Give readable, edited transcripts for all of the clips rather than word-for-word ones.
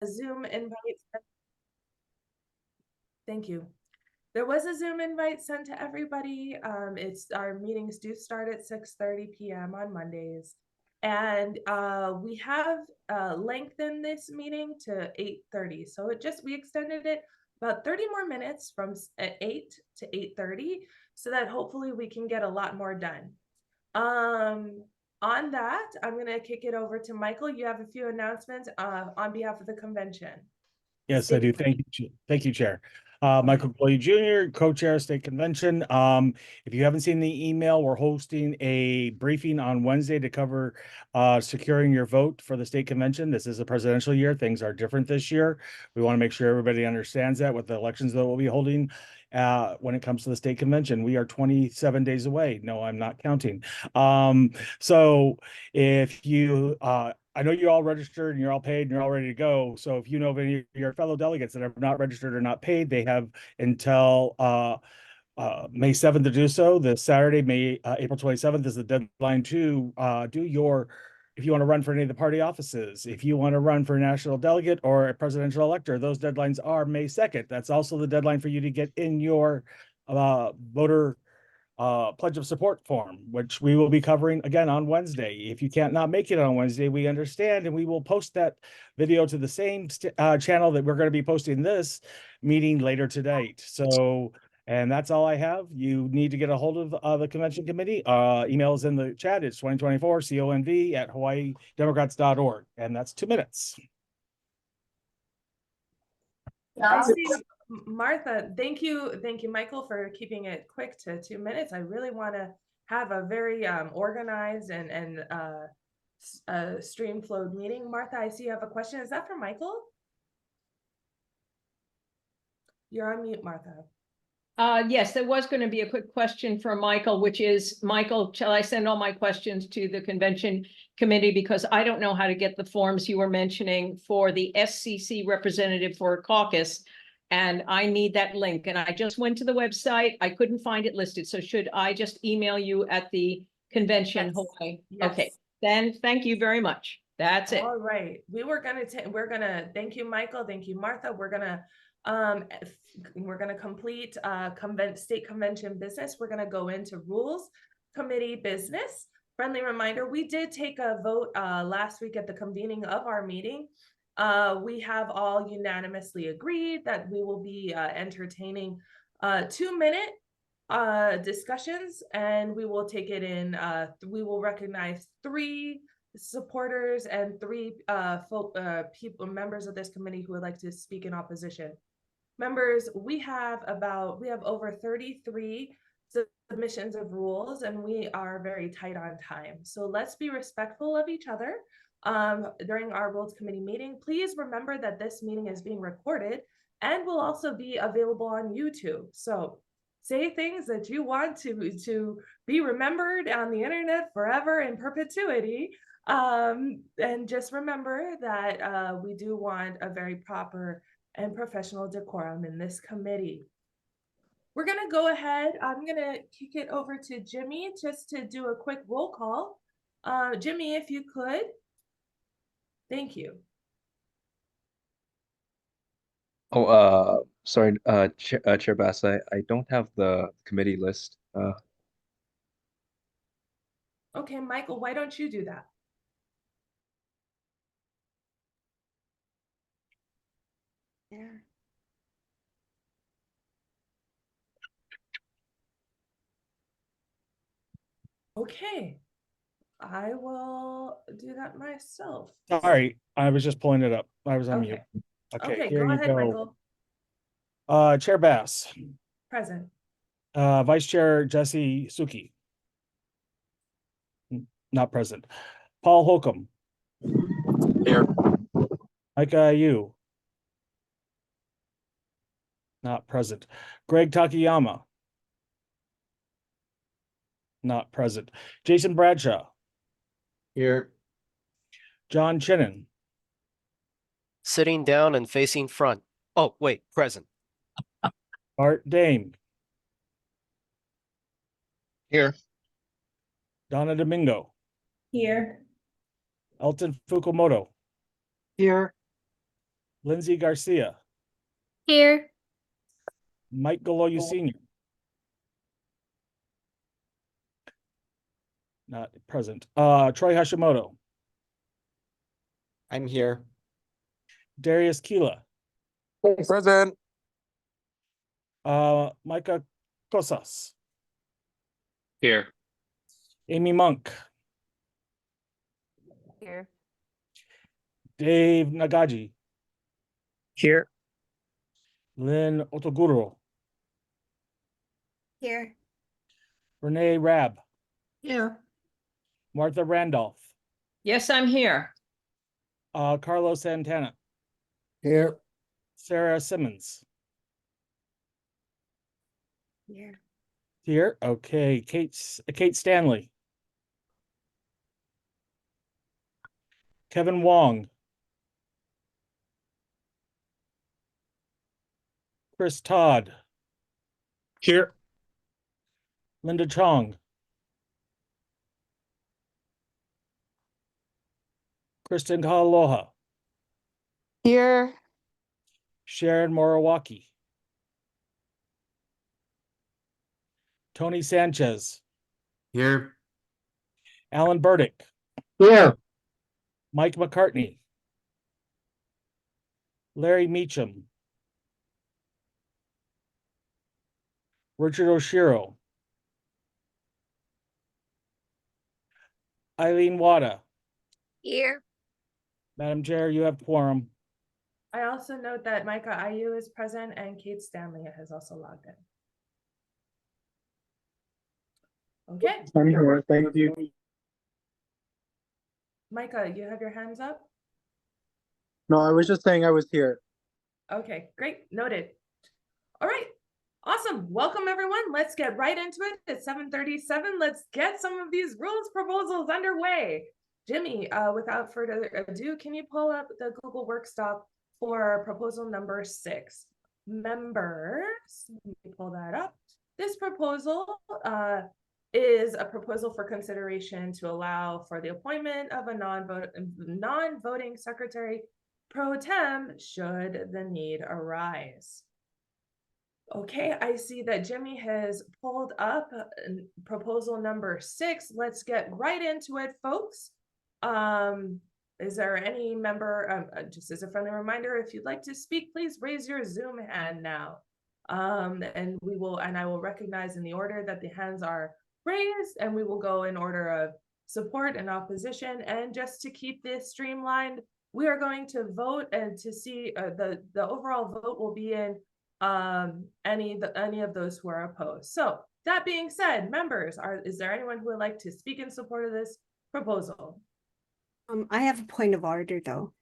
Zoom invite. Thank you. There was a Zoom invite sent to everybody. It's our meetings do start at 6:30 p.m. on Mondays. And we have lengthened this meeting to 8:30. So we extended it about 30 more minutes from 8 to 8:30 so that hopefully we can get a lot more done. On that, I'm going to kick it over to Michael. You have a few announcements on behalf of the convention. Yes, I do. Thank you. Thank you, Chair. Michael Goy Jr., co-chair, State Convention. If you haven't seen the email, we're hosting a briefing on Wednesday to cover securing your vote for the State Convention. This is a presidential year. Things are different this year. We want to make sure everybody understands that with the elections that we'll be holding when it comes to the State Convention. We are 27 days away. No, I'm not counting. So if you I know you're all registered and you're all paid and you're all ready to go. So if you know of any of your fellow delegates that are not registered or not paid, they have until May 7th to do so. This Saturday, April 27th is the deadline to if you want to run for any of the party offices. If you want to run for a national delegate or a presidential elector, those deadlines are May 2nd. That's also the deadline for you to get in your voter pledge of support form, which we will be covering again on Wednesday. If you can't not make it on Wednesday, we understand, and we will post that video to the same channel that we're going to be posting this meeting later today. So, and that's all I have. You need to get a hold of the convention committee. Emails in the chat. It's 2024conv@hawaiidemocrats.org, and that's 2 minutes. I see. Martha, thank you, Michael, for keeping it quick to 2 minutes. I really want to have a very organized and stream flowed meeting. Martha, I see you have a question. Is that for Michael? You're on mute, Martha. Yes, there was going to be a quick question for Michael, which is, Michael, shall I send all my questions to the convention committee? Because I don't know how to get the forms you were mentioning for the SCC representative for a caucus, and I need that link. And I just went to the website. I couldn't find it listed. So should I just email you at the convention? Yes. Hawaii? Yes. Okay, then thank you very much. That's it. All right. We're gonna thank you, Michael. Thank you, Martha. We're gonna complete state convention business. We're gonna go into rules committee business. Friendly reminder, we did take a vote last week at the convening of our meeting. We have all unanimously agreed that we will be entertaining 2-minute discussions, and we will take it in. We will recognize 3 supporters and 3 members of this committee who would like to speak in opposition. Members, we have over 33 submissions of rules, and we are very tight on time. So let's be respectful of each other during our rules committee meeting. Please remember that this meeting is being recorded and will also be available on YouTube. So say things that you want to be remembered on the internet forever in perpetuity. And just remember that we do want a very proper and professional decorum in this committee. We're going to go ahead. I'm going to kick it over to Jimmy just to do a quick roll call. Jimmy, if you could. Thank you. Oh, sorry, Chair Bass, I don't have the committee list. Okay, Michael, why don't you do that? There. Okay, I will do that myself. Sorry, I was just pulling it up. I was on mute. Okay, here go you ahead, Michael. Chair Bass. Present. Vice Chair Jesse Suki. Not present. Paul Holcomb. Here. Micah Yu. Not present. Greg Takayama. Not present. Jason Bradshaw. Here. John Chinnan. Sitting down and facing front. Oh, wait, present. Art Dame. Here. Donna Domingo. Here. Elton Fukumoto. Here. Lindsay Garcia, Here. Mike Galoya Senior. Not present. Troy Hashimoto, I'm here. Darius Keela, Present. Micah Cosas, Here. Amy Monk, Here. Dave Nagaji, Here. Lynn Otoguro, Here. Renee Rab, Here. Martha Randolph, Yes, I'm here. Carlos Santana, Here. Sarah Simmons. Here. Here, okay, Kate Stanley, Kevin Wong, Chris Todd, Here. Linda Chong, Kristen Kahaloha, Here. Sharon Morawaki, Tony Sanchez, Here. Alan Burdick, Here. Mike McCartney, Larry Meacham, Richard Oshiro, Eileen Wada. Here. Madam Chair, you have quorum. I also note that Micah Ayu is present and Kate Stanley has also logged in. Okay, I'm here. Thank you. Micah, you have your hands up? No, I was just saying I was here. Okay, great, noted. All right, awesome. Welcome everyone. Let's get right into it. It's 7:37. Let's get some of these rules proposals underway. Jimmy, without further ado, can you pull up the Google Workstop for proposal number 6? Members, let me pull that up. This proposal is a proposal for consideration to allow for the appointment of a non-voting secretary pro tem should the need arise. Okay, I see that Jimmy has pulled up proposal number 6. Let's get right into it, folks. Is there any member, just as a friendly reminder, if you'd like to speak, please raise your Zoom hand now. And I will recognize in the order that the hands are raised, and we will go in order of support and opposition. And just to keep this streamlined, we are going to vote, and to see the overall vote will be in any of those who are opposed. So that being said, members, is there anyone who would like to speak in support of this proposal? I have a point of order though.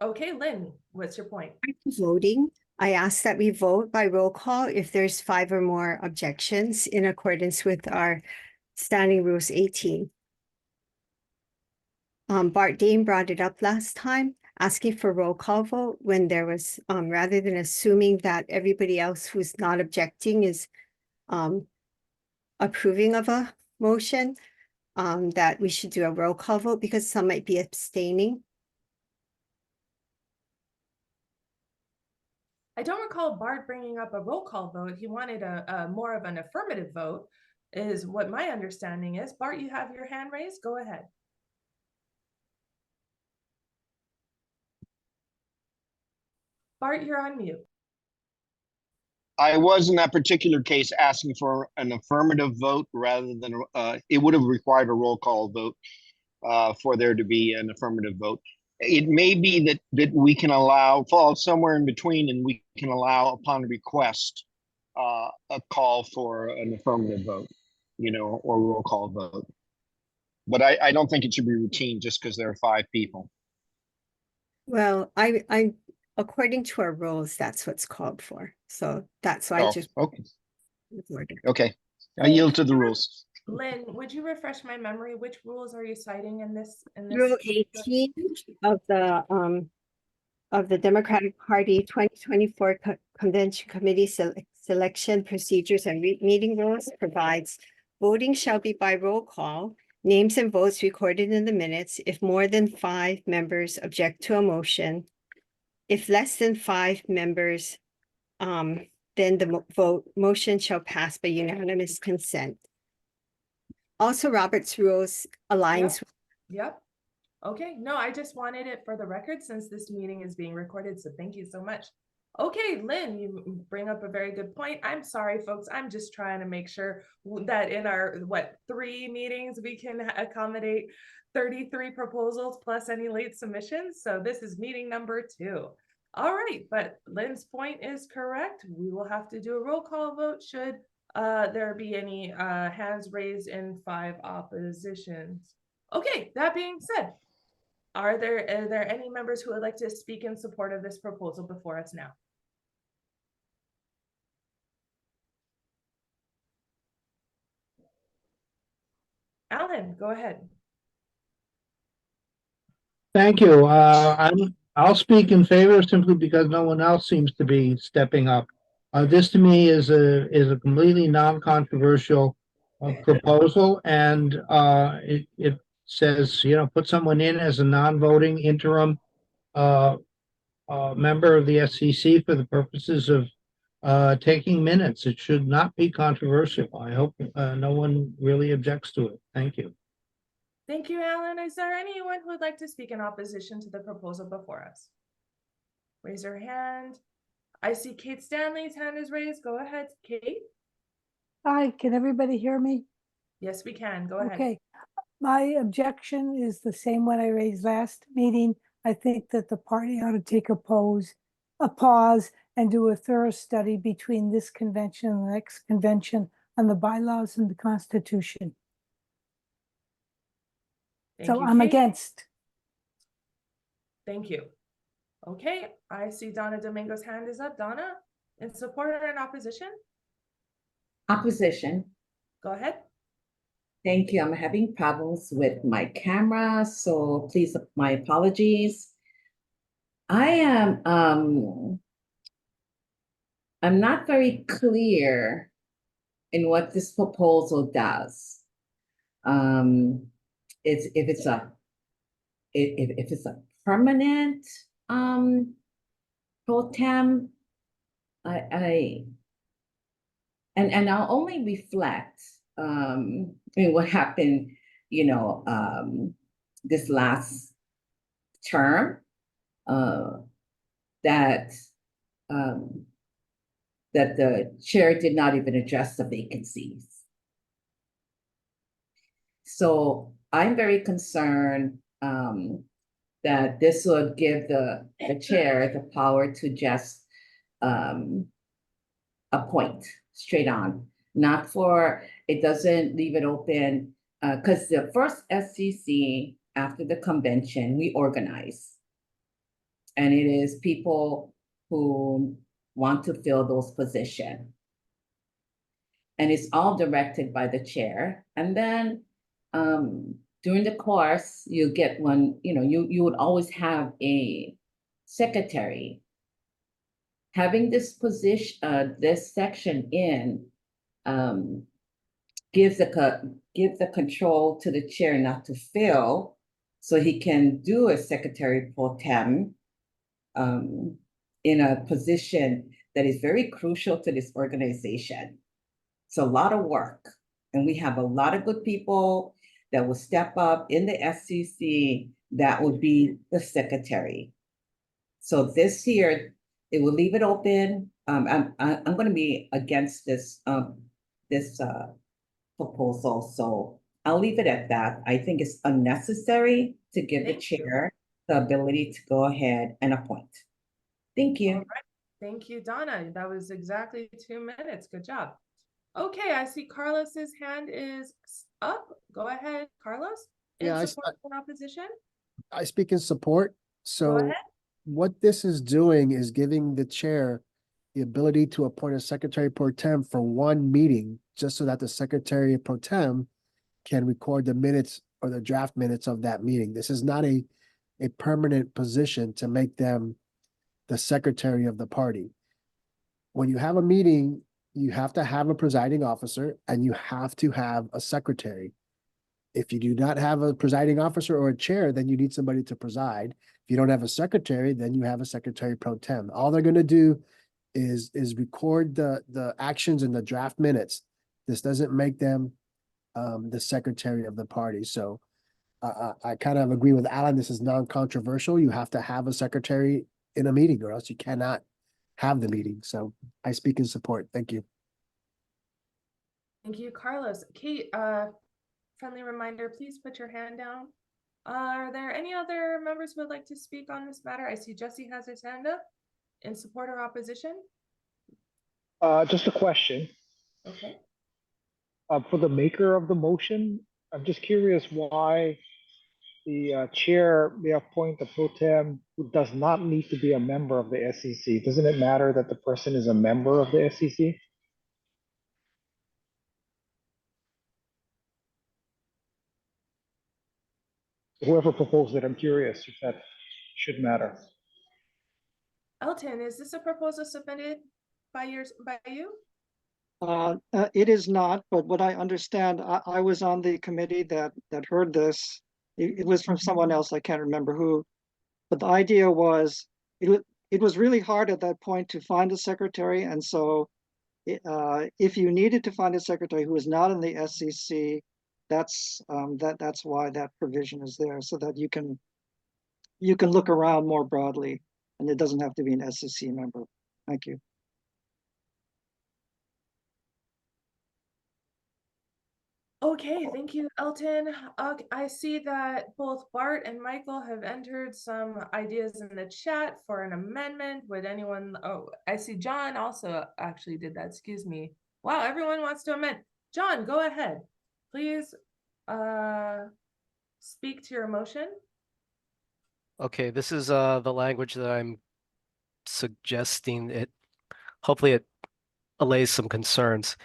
Okay, Lynn, what's your point? Voting, I ask that we vote by roll call if there's 5 or more objections in accordance with our standing rules 18. Bart Dane brought it up last time, asking for roll call vote when there was, rather than assuming that everybody else who's not objecting is approving of a motion, that we should do a roll call vote because some might be abstaining. I don't recall Bart bringing up a roll call vote. He wanted a more of an affirmative vote, is what my understanding is. Bart, you have your hand raised. Go ahead. Bart, you're on mute. I was in that particular case asking for an affirmative vote rather than, it would have required a roll call vote for there to be an affirmative vote. It may be that we can fall somewhere in between, and we can allow upon request a call for an affirmative vote, or roll call vote. But I don't think it should be routine just because there are 5 people. Well, I according to our rules, that's what's called for. So that's why I just. Okay. Order. Okay. I yield to the rules. Lynn, would you refresh my memory? Which rules are you citing in this? Rule 18 of the Democratic Party 2024 Convention Committee Selection Procedures and Meeting Rules provides voting shall be by roll call, names and votes recorded in the minutes if more than 5 members object to a motion, If less than 5 members, then the motion shall pass by unanimous consent. Also, Robert's rules aligns. Yep. Okay, no, I just wanted it for the record since this meeting is being recorded, so thank you so much. Okay, Lynn, you bring up a very good point. I'm sorry, folks. I'm just trying to make sure that in our, 3 meetings, we can accommodate 33 proposals plus any late submissions. So this is meeting number 2. All right, but Lynn's point is correct. We will have to do a roll call vote should there be any hands raised in 5 oppositions. Okay, that being said, are there any members who would like to speak in support of this proposal before us now? Alan, go ahead. Thank you. I'll speak in favor simply because no one else seems to be stepping up. This to me is a completely non-controversial proposal, and it says, put someone in as a non-voting interim member of the SCC for the purposes of taking minutes. It should not be controversial. I hope no one really objects to it. Thank you. Thank you, Alan. Is there anyone who would like to speak in opposition to the proposal before us? Raise your hand. I see Kate Stanley's hand is raised. Go ahead, Kate. Hi, can everybody hear me? Yes, we can. Go ahead. Okay, my objection is the same one I raised last meeting. I think that the party ought to take a pause, and do a thorough study between this convention and the next convention on the bylaws and the Constitution. Thank So you, I'm Kate. against. Thank you. Okay, I see Donna Domingo's hand is up. Donna, in support or in opposition? Opposition. Go ahead. Thank you. I'm having problems with my camera, so please, my apologies. I'm not very clear in what this proposal does. If it's a permanent pro tem, and I'll only reflect what happened, this last term, that the chair did not even address the vacancies. So I'm very concerned that this would give the chair the power to just appoint straight on, not for, it doesn't leave it open, because the first SCC after the convention, we organize. And it is people who want to fill those positions. And it's all directed by the chair. And then during the course, you get one, you would always have a secretary. Having this position, this section in, gives the control to the chair not to fill, so he can do a secretary pro tem in a position that is very crucial to this organization. It's a lot of work, and we have a lot of good people that will step up in the SCC that would be the secretary. So this year, it will leave it open. I'm going to be against this proposal, so I'll leave it at that. I think it's unnecessary to give the chair the ability to go ahead and appoint. Thank you. All right. Thank you, Donna. That was exactly 2 minutes. Good job. Okay, I see Carlos's hand is up. Go ahead, Carlos. In support or in opposition? I speak in support. Go So ahead. what this is doing is giving the chair the ability to appoint a secretary pro tem for one meeting, just so that the secretary pro tem can record the minutes or the draft minutes of that meeting. This is not a permanent position to make them the secretary of the party. When you have a meeting, you have to have a presiding officer and you have to have a secretary. If you do not have a presiding officer or a chair, then you need somebody to preside. If you don't have a secretary, then you have a secretary pro tem. All they're gonna do is record the actions in the draft minutes. This doesn't make them the secretary of the party. So I kind of agree with Alan. This is non-controversial. You have to have a secretary in a meeting or else you cannot have the meeting. So I speak in support. Thank you. Thank you, Carlos. Kate, friendly reminder, please put your hand down. Are there any other members who would like to speak on this matter? I see Jesse has his hand up in support or opposition. Just a question. Okay. For the maker of the motion, I'm just curious why the chair may appoint a pro tem who does not need to be a member of the SEC. Doesn't it matter that the person is a member of the SEC? Whoever proposed it, I'm curious if that should matter. Elton, is this a proposal submitted by you? It is not, but what I understand, I was on the committee that heard this. It was from someone else, I can't remember who. But the idea was, it was really hard at that point to find a secretary. And so if you needed to find a secretary who is not in the SEC, that's why that provision is there, so that you can look around more broadly and it doesn't have to be an SEC member. Thank you. Okay, thank you, Elton. I see that both Bart and Michael have entered some ideas in the chat for an amendment. Would anyone, oh, I see John also actually did that, excuse me. Wow, everyone wants to amend. John, go ahead. Please speak to your motion. Okay, this is the language that I'm suggesting. Hopefully it allays some concerns.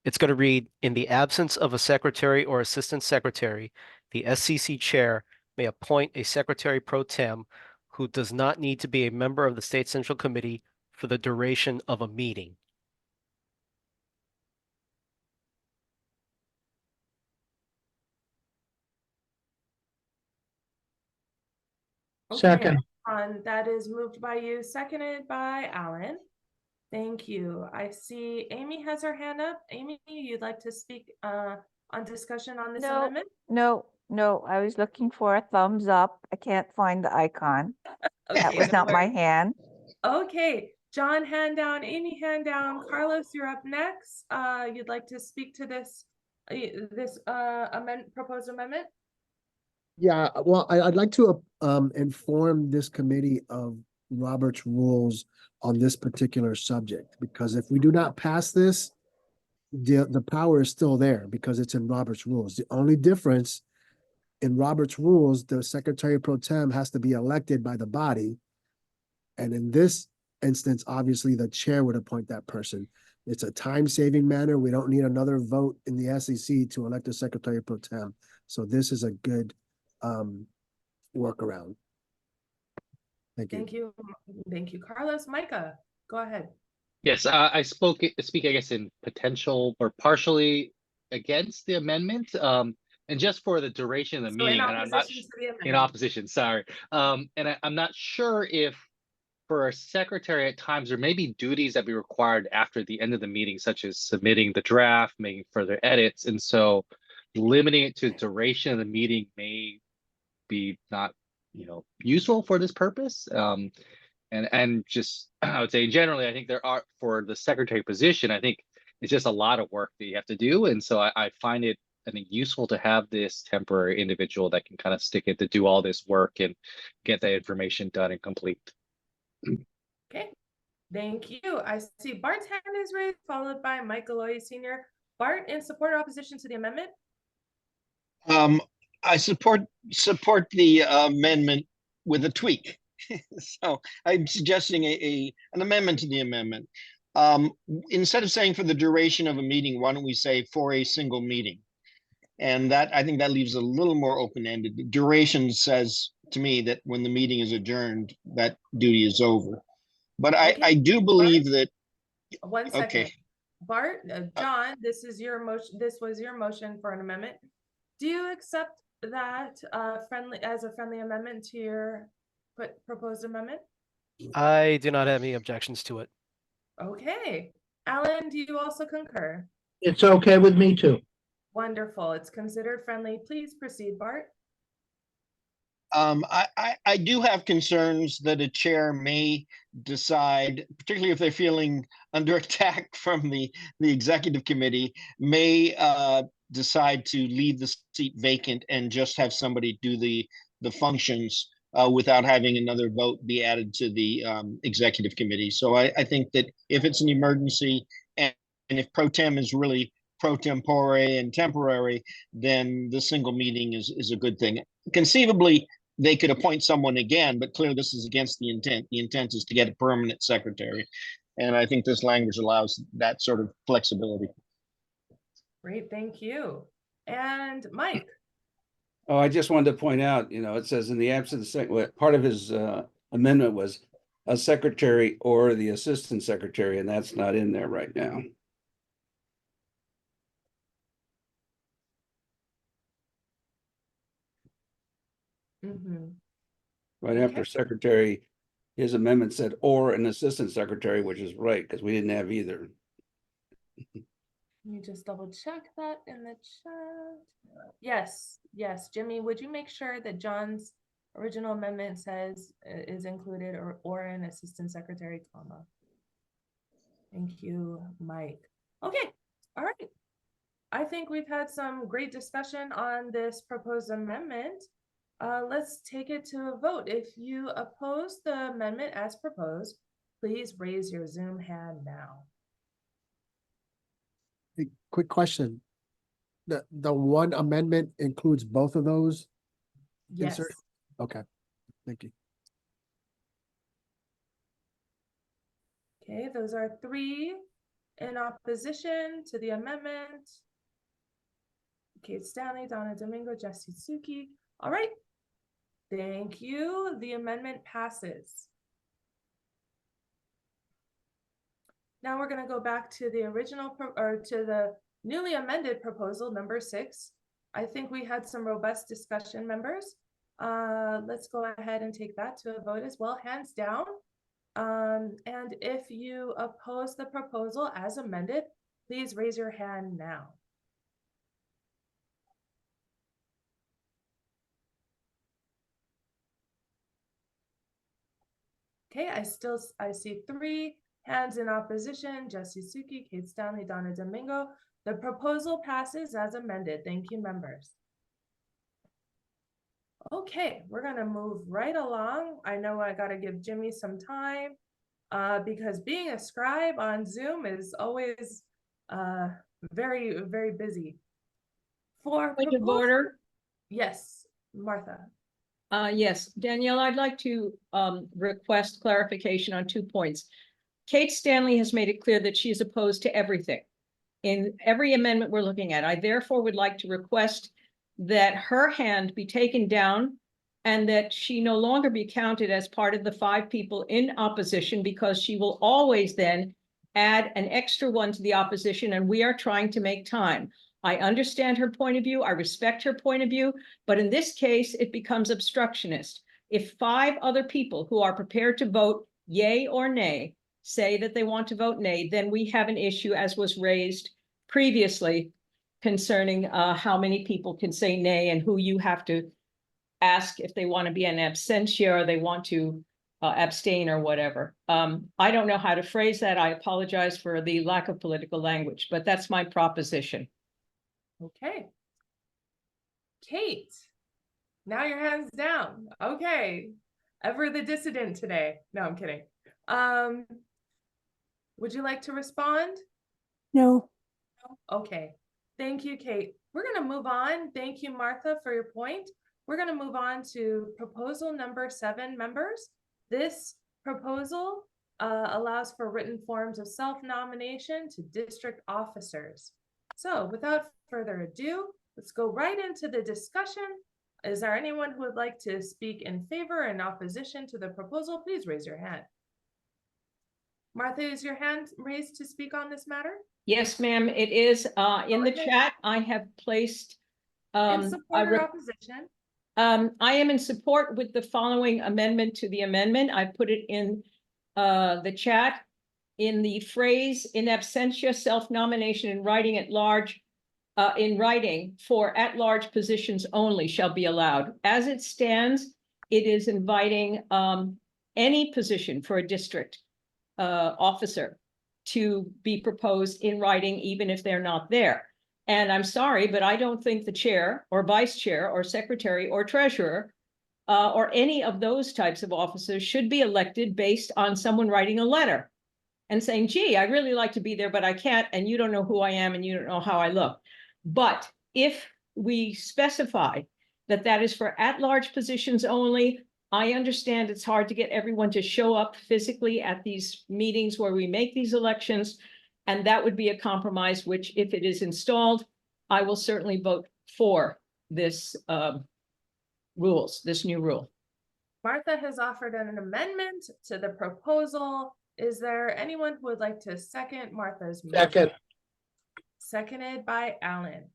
It's going to read, in the absence of a secretary or assistant secretary, the SCC chair may appoint a secretary pro tem who does not need to be a member of the State Central Committee for the duration of a meeting. Second. That is moved by you, seconded by Alan. Thank you. I see Amy has her hand up. Amy, you'd like to speak on discussion on this amendment? No, I was looking for a thumbs up. I can't find the icon. That Okay, was no not my worries. hand. Okay, John, hand down, Amy, hand down. Carlos, you're up next. You'd like to speak to this proposed amendment? Yeah, well, I'd like to inform this committee of Robert's rules on this particular subject, because if we do not pass this, the power is still there because it's in Robert's rules. The only difference in Robert's rules, the secretary pro tem has to be elected by the body. And in this instance, obviously the chair would appoint that person. It's a time-saving manner. We don't need another vote in the SEC to elect a secretary pro tem. So this is a good workaround. Thank you. Thank you, Carlos. Micah, go ahead. Yes, I speak, I guess, in potential or partially against the amendment, and just for the duration of the meeting, and I'm not in opposition. Sorry, and I'm not sure if for a secretary at times there may be duties that be required after the end of the meeting, such as submitting the draft, making further edits, and so limiting it to duration of the meeting may be not, useful for this purpose. And just, I would say generally, I think there are, for the secretary position, I think it's just a lot of work that you have to do. And so I find it, I think, useful to have this temporary individual that can kind of stick it to do all this work and get that information done and complete. Okay, thank you. I see Bart's hand is raised, followed by Michael Loy Sr. Bart, in support or opposition to the amendment? I support the amendment with a tweak. So I'm suggesting an amendment to the amendment. Instead of saying for the duration of a meeting, why don't we say for a single meeting? And that, I think that leaves a little more open-ended. Duration says to me that when the meeting is adjourned, that duty is over. But Okay. I do believe that. 1 second. Okay. Bart, John, this is your motion. This was your motion for an amendment. Do you accept that as a friendly amendment to your proposed amendment? I do not have any objections to it. Okay. Alan, do you also concur? It's okay with me too. Wonderful. It's considered friendly. Please proceed, Bart. I do have concerns that a chair may decide, particularly if they're feeling under attack from the executive committee, may decide to leave the seat vacant and just have somebody do the functions without having another vote be added to the executive committee. So I think that if it's an emergency and if pro tem is really pro tempore and temporary, then the single meeting is a good thing. Conceivably, they could appoint someone again, but clearly this is against the intent. The intent is to get a permanent secretary. And I think this language allows that sort of flexibility. Great, thank you. And Mike. Oh, I just wanted to point out, it says in the absence of part of his amendment was a secretary or the assistant secretary, and that's not in there right now. Mm-hmm. Right after secretary, his amendment said or an assistant secretary, which is right, because we didn't have either. Let me just double check that in the chat. Yes, Jimmy, would you make sure that John's original amendment says is included or an assistant secretary, comma. Thank you, Mike. Okay, all right. I think we've had some great discussion on this proposed amendment. Let's take it to a vote. If you oppose the amendment as proposed, please raise your Zoom hand now. Hey, quick question. The one amendment includes both of those? Yes. Okay, thank you. Okay, those are 3 in opposition to the amendment. Kate Stanley, Donna Domingo, Jesse Suki. All right. Thank you. The amendment passes. Now we're going to go back to the original or to the newly amended proposal number 6. I think we had some robust discussion, members. Let's go ahead and take that to a vote as well. Hands down. And if you oppose the proposal as amended, please raise your hand now. Okay, I see 3 hands in opposition: Jesse Suki, Kate Stanley, Donna Domingo. The proposal passes as amended. Thank you, members. Okay, we're gonna move right along. I know I gotta give Jimmy some time because being a scribe on Zoom is always very, very busy. For Point of order. Yes, Martha. Yes, Danielle, I'd like to request clarification on 2 points. Kate Stanley has made it clear that she is opposed to everything in every amendment we're looking at. I therefore would like to request that her hand be taken down and that she no longer be counted as part of the 5 people in opposition, because she will always then add an extra one to the opposition, and we are trying to make time. I understand her point of view. I respect her point of view, but in this case, it becomes obstructionist. If 5 other people who are prepared to vote yay or nay say that they want to vote nay, then we have an issue, as was raised previously, concerning how many people can say nay and who you have to ask if they want to be an absentia or they want to abstain or whatever. I don't know how to phrase that. I apologize for the lack of political language, but that's my proposition. Okay. Kate, now your hands down. Okay. Ever the dissident today. No, I'm kidding. Would you like to respond? No. Okay. Thank you, Kate. We're going to move on. Thank you, Martha, for your point. We're going to move on to proposal number 7, members. This proposal allows for written forms of self-nomination to district officers. So without further ado, let's go right into the discussion. Is there anyone who would like to speak in favor or in opposition to the proposal? Please raise your hand. Martha, is your hand raised to speak on this matter? Yes, ma'am, it is. In the chat, I have placed In support or opposition? I am in support with the following amendment to the amendment. I put it in the chat. In the phrase "in absentia self-nomination in writing at large," in writing for at-large positions only shall be allowed. As it stands, it is inviting any position for a district officer to be proposed in writing, even if they're not there. And I'm sorry, but I don't think the chair or vice chair or secretary or treasurer or any of those types of officers should be elected based on someone writing a letter and saying, gee, I really like to be there, but I can't, and you don't know who I am and you don't know how I look. But if we specify that that is for at-large positions only, I understand it's hard to get everyone to show up physically at these meetings where we make these elections. And that would be a compromise, which if it is installed, I will certainly vote for this this new rule. Martha has offered an amendment to the proposal. Is there anyone who would like to second Martha's motion? Second. Seconded by Alan.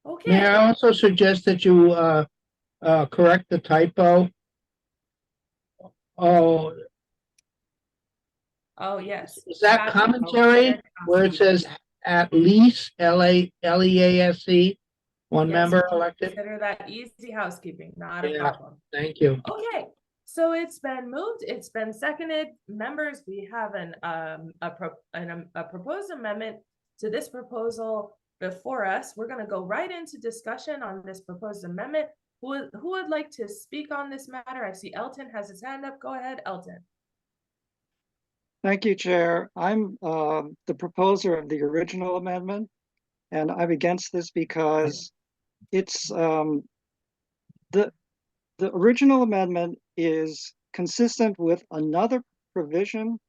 Okay. May I also suggest that you correct the typo? Oh, Yes. is that commentary where it says at least LEASC, one Yes, member we elected? consider that easy housekeeping, not a Yeah, problem. thank you. Okay, so it's been moved, it's been seconded. Members, we have a proposed amendment to this proposal before us. We're going to go right into discussion on this proposed amendment. Who would like to speak on this matter? I see Elton has his hand up. Go ahead, Elton. Thank you, Chair. I'm the proposer of the original amendment, and I'm against this because it's the original amendment is consistent with another provision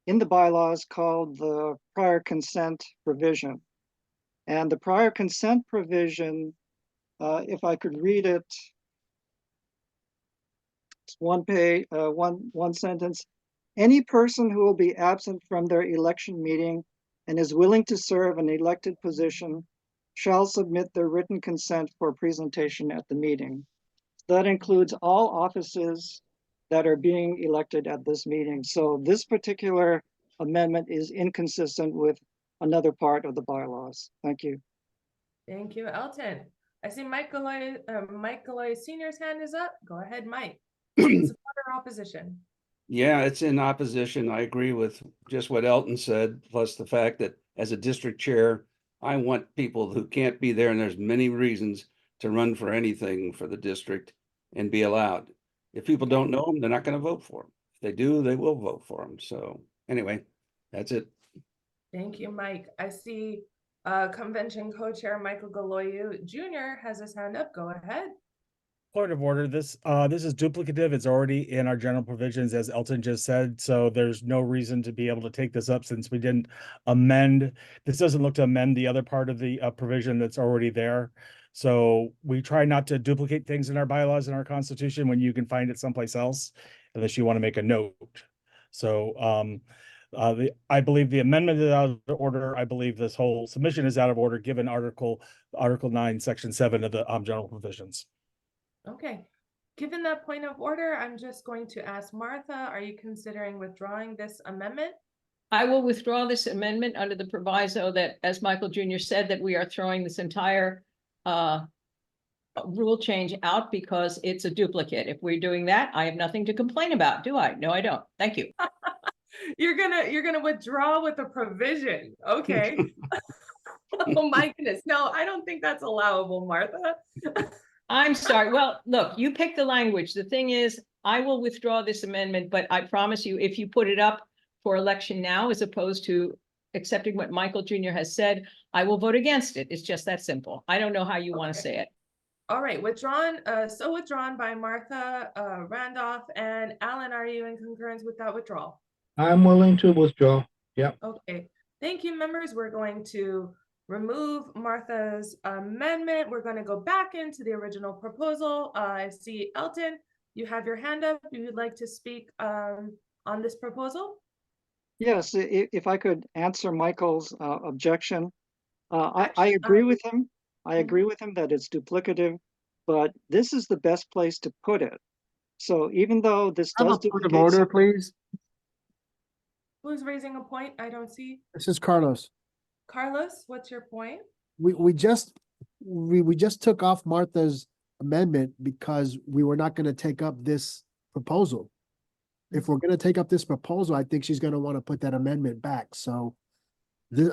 in the bylaws called the prior consent provision. And the prior consent provision, if I could read it, it's one page, one sentence. Any person who will be absent from their election meeting and is willing to serve an elected position shall submit their written consent for presentation at the meeting. That includes all offices that are being elected at this meeting. So this particular amendment is inconsistent with another part of the bylaws. Thank you. Thank you, Elton. I see Mike Galoy Sr.'s hand is up. Go ahead, Mike. Support or opposition? Yeah, it's in opposition. I agree with just what Elton said, plus the fact that as a district chair, I want people who can't be there, and there's many reasons, to run for anything for the district and be allowed. If people don't know them, they're not going to vote for them. If they do, they will vote for them. So anyway, that's it. Thank you, Mike. I see convention co-chair Michael Galoy Jr. has his hand up. Go ahead. Point of order. This is duplicative. It's already in our general provisions, as Elton just said. So there's no reason to be able to take this up since we didn't amend. This doesn't look to amend the other part of the provision that's already there. So we try not to duplicate things in our bylaws and our constitution when you can find it someplace else, unless you want to make a note. So I believe the amendment is out of order. I believe this whole submission is out of order, given Article 9, Section 7 of the general provisions. Okay. Given that point of order, I'm just going to ask Martha, are you considering withdrawing this amendment? I will withdraw this amendment under the proviso that, as Michael Jr. said, that we are throwing this entire rule change out because it's a duplicate. If we're doing that, I have nothing to complain about, do I? No, I don't. Thank you. You're gonna withdraw with a provision. Okay. Oh my goodness. No, I don't think that's allowable, Martha. I'm sorry. Well, look, you pick the language. The thing is, I will withdraw this amendment, but I promise you, if you put it up for election now, as opposed to accepting what Michael Jr. has said, I will vote against it. It's just that simple. I don't know how you want to say it. All right, withdrawn. So withdrawn by Martha Randolph and Alan. Are you in concurrence with that withdrawal? I'm willing to withdraw. Yep. Okay. Thank you, members. We're going to remove Martha's amendment. We're going to go back into the original proposal. I see Elton, you have your hand up. You would like to speak on this proposal? Yes, if I could answer Michael's objection. I agree with him. I agree with him that it's duplicative, but this is the best place to put it. So even though this Have a does point of duplicate order, some, please. Who's raising a point? I don't see. This is Carlos. Carlos, what's your point? We just took off Martha's amendment because we were not gonna take up this proposal. If we're gonna take up this proposal, I think she's gonna want to put that amendment back, so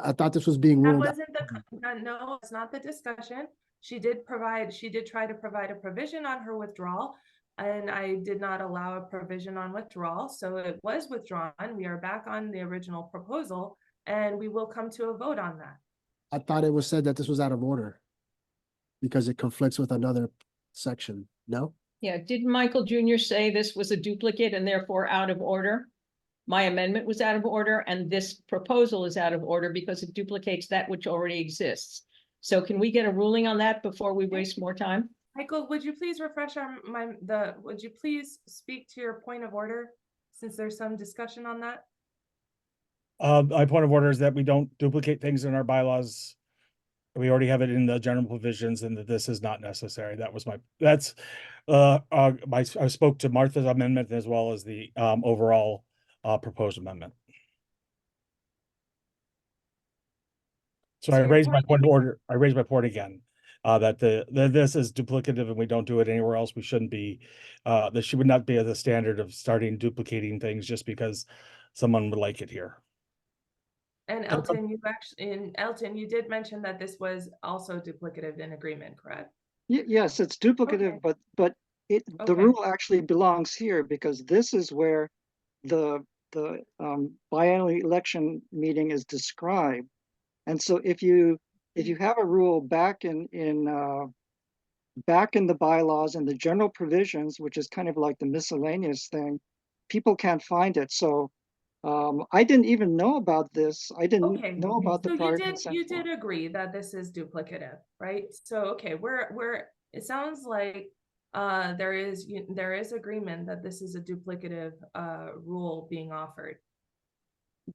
I thought this was being That ruled out. wasn't no, it's not the discussion. She did try to provide a provision on her withdrawal, and I did not allow a provision on withdrawal, so it was withdrawn. We are back on the original proposal, and we will come to a vote on that. I thought it was said that this was out of order because it conflicts with another section, no? Yeah, did Michael Jr. say this was a duplicate and therefore out of order? My amendment was out of order and this proposal is out of order because it duplicates that which already exists. So can we get a ruling on that before we waste more time? Michael, would you please refresh would you please speak to your point of order, since there's some discussion on that? My point of order is that we don't duplicate things in our bylaws. We already have it in the general provisions and that this is not necessary. That was I spoke to Martha's amendment as well as the overall proposed amendment. So I raised my point of order. I raised my point again, that this is duplicative and we don't do it anywhere else. We shouldn't be, that she would not be the standard of starting duplicating things just because someone would like it here. And Elton, you did mention that this was also duplicative in agreement, correct? yes, it's duplicative, Okay. but the Okay. rule actually belongs here because this is where the biennial election meeting is described. And so if you have a rule back in the bylaws and the general provisions, which is kind of like the miscellaneous thing, people can't find it. So I didn't even know about this. I didn't Okay, know about the so prior consent you form. did agree that this is duplicative, right? So okay, it sounds like there is agreement that this is a duplicative rule being offered.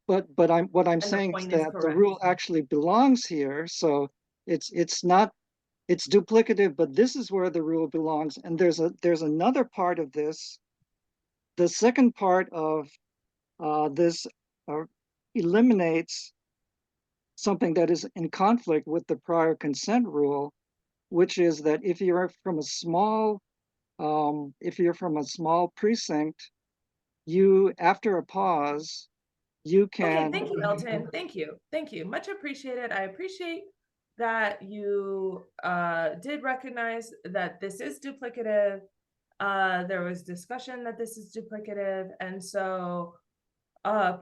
But what I'm And the saying is point is that the correct. rule actually belongs here. So it's duplicative, but this is where the rule belongs. And there's another part of this. The second part of this eliminates something that is in conflict with the prior consent rule, which is that if you're from a small precinct, you, after a pause, you can. Okay, thank you, Elton. Thank you. Much appreciated. I appreciate that you did recognize that this is duplicative. There was discussion that this is duplicative, and so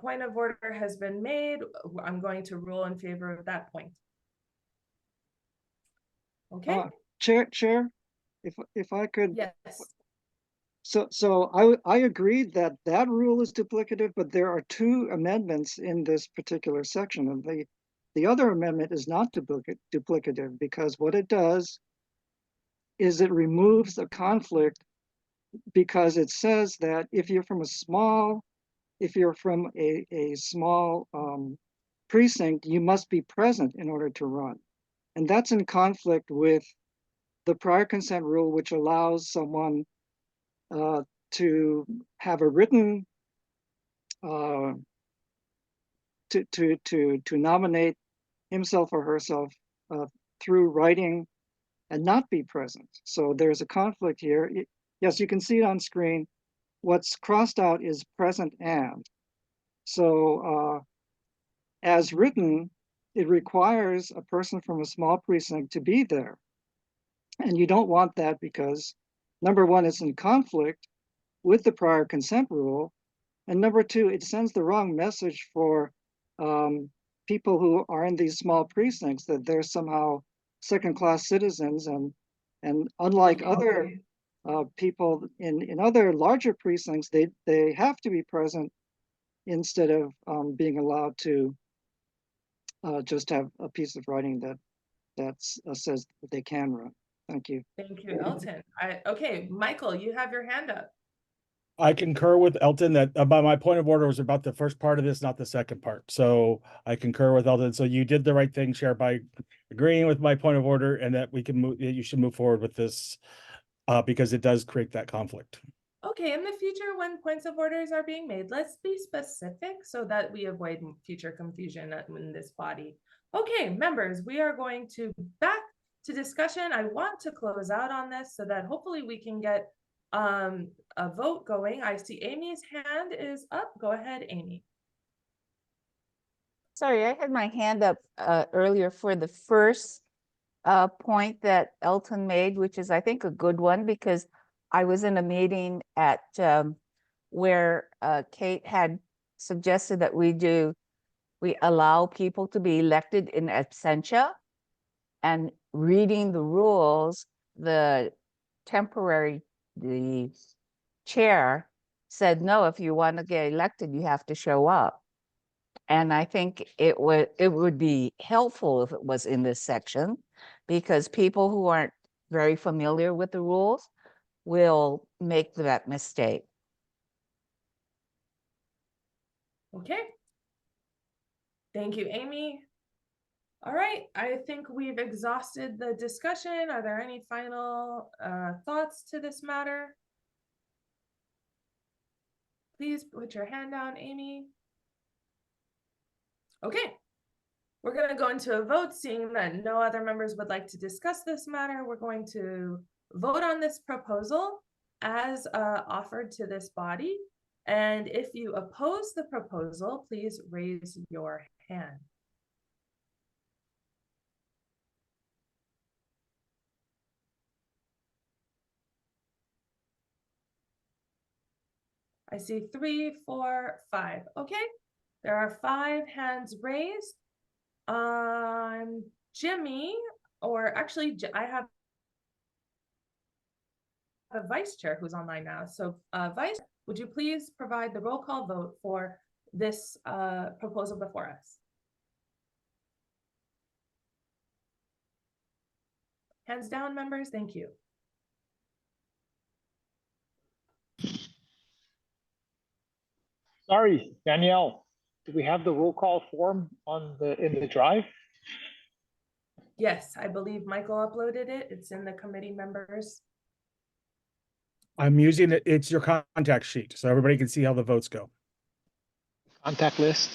point of order has been made. I'm going to rule in favor of that point. Okay. Chair, if I could. Yes. So I agreed that that rule is duplicative, but there are two amendments in this particular section, and the other amendment is not duplicative because what it does is it removes a conflict because it says that if you're from a small precinct, you must be present in order to run. And that's in conflict with the prior consent rule, which allows someone to have a written to nominate himself or herself through writing and not be present. So there's a conflict here. Yes, you can see it on screen. What's crossed out is present and. So as written, it requires a person from a small precinct to be there. And you don't want that because, number one, it's in conflict with the prior consent rule. And number two, it sends the wrong message for people who are in these small precincts that they're somehow second-class citizens. And unlike other people in other larger precincts, they have to be present instead of being allowed to just have a piece of writing that says that they can run. Thank you. Thank you, Elton. Okay, Michael, you have your hand up. I concur with Elton that about my point of order was about the first part of this, not the second part. So I concur with Elton. So you did the right thing, Chair, by agreeing with my point of order and that we can move, you should move forward with this because it does create that conflict. Okay, in the future, when points of orders are being made, let's be specific so that we avoid future confusion in this body. Okay, members, we are going to back to discussion. I want to close out on this so that hopefully we can get a vote going. I see Amy's hand is up. Go ahead, Amy. Sorry, I had my hand up earlier for the first point that Elton made, which is I think a good one because I was in a meeting at where Kate had suggested that we allow people to be elected in absentia, and reading the rules, the chair said, no, if you want to get elected, you have to show up. And I think it would be helpful if it was in this section, because people who aren't very familiar with the rules will make that mistake. Okay. Thank you, Amy. All right, I think we've exhausted the discussion. Are there any final thoughts to this matter? Please put your hand down, Amy. Okay, we're going to go into a vote. Seeing that no other members would like to discuss this matter, we're going to vote on this proposal as offered to this body. And if you oppose the proposal, please raise your hand. I see 3, 4, 5. Okay, there are 5 hands raised. Jimmy, or actually, I have a vice chair who's online now. So, Vice, would you please provide the roll call vote for this proposal before us? Hands down, members. Thank you. Sorry, Danielle, do we have the roll call form in the drive? Yes, I believe Michael uploaded it. It's in the committee members. I'm using it. It's your contact sheet, so everybody can see how the votes go. Contact list?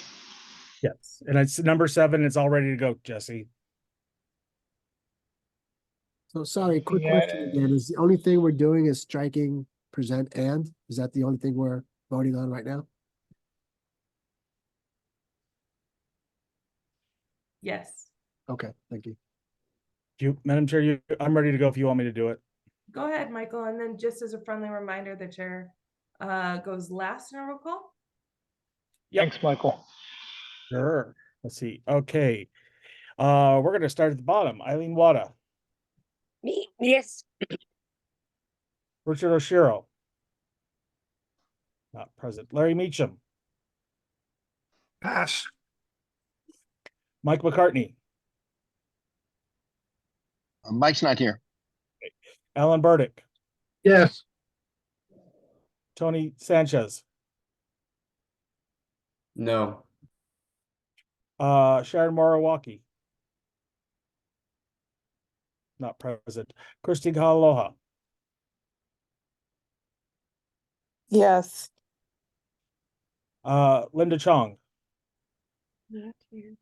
Yes, and it's number 7. It's all ready to go, Jesse. So sorry, quick question again. Is the only thing we're doing is striking present and? Is that the only thing we're voting on right now? Yes. Okay, thank you. Madam Chair, I'm ready to go if you want me to do it. Go ahead, Michael. And then just as a friendly reminder, the chair goes last in a roll call. Yep. Thanks, Michael. Sure. Let's see. Okay. We're going to start at the bottom. Eileen Wada. Me, yes. Richard Oshiro. Not present. Larry Meacham. Pass. Mike McCartney. Mike's not here. Alan Burdick. Yes. Tony Sanchez. No. Sharon Morawaki. Not present. Christine Kahaloha. Yes. Linda Chong. Not here.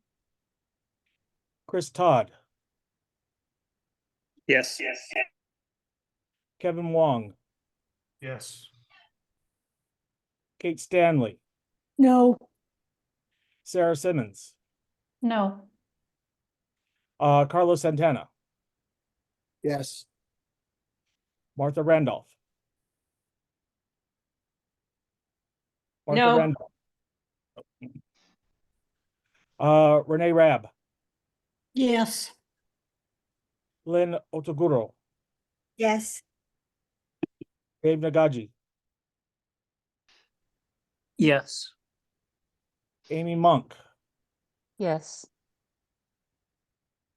Chris Todd. Yes. Kevin Wong. Yes. Kate Stanley. No. Sarah Simmons. No. Carlos Santana. Yes. Martha Randolph. No. Randolph. Renee Rabb. Yes. Lynn Otoguro. Yes. Dave Nagaji. Yes. Amy Monk. Yes.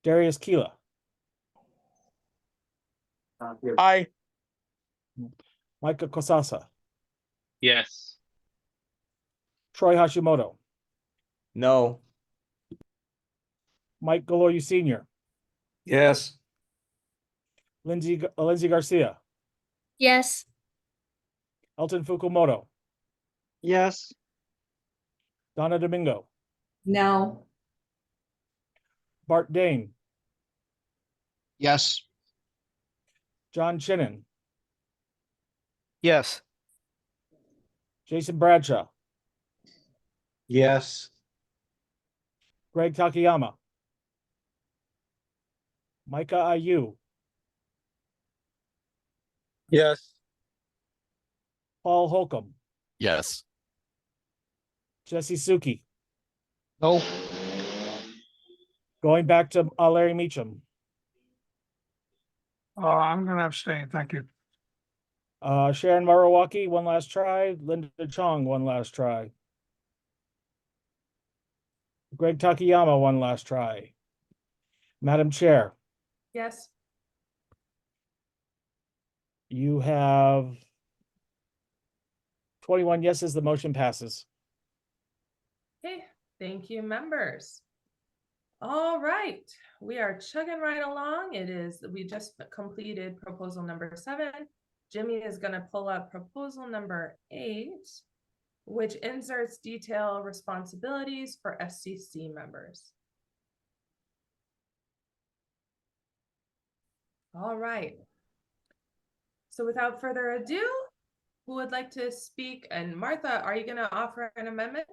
Darius Keela. Aye. Micah Kosasa. Yes. Troy Hashimoto, No. Mike Galoyu Sr., Yes. Lindsay Garcia, Yes. Elton Fukumoto, Yes. Donna Domingo, No. Bart Dane, Yes. John Chinnen, Yes. Jason Bradshaw, Yes. Greg Takayama, Micah Ayu, Yes. Paul Holcomb, Yes. Jesse Suki. No. Going back to Larry Meacham, I'm gonna abstain, thank you. Sharon Marawaki, one last try. Linda Chong, one last try. Greg Takayama, one last try. Madam Chair, Yes. you have 21 yeses, the motion passes. Okay, thank you, members. All right, we are chugging right along. We just completed proposal number 7. Jimmy is going to pull up proposal number 8, which inserts detail responsibilities for SCC members. All right. So without further ado, who would like to speak? And Martha, are you going to offer an amendment?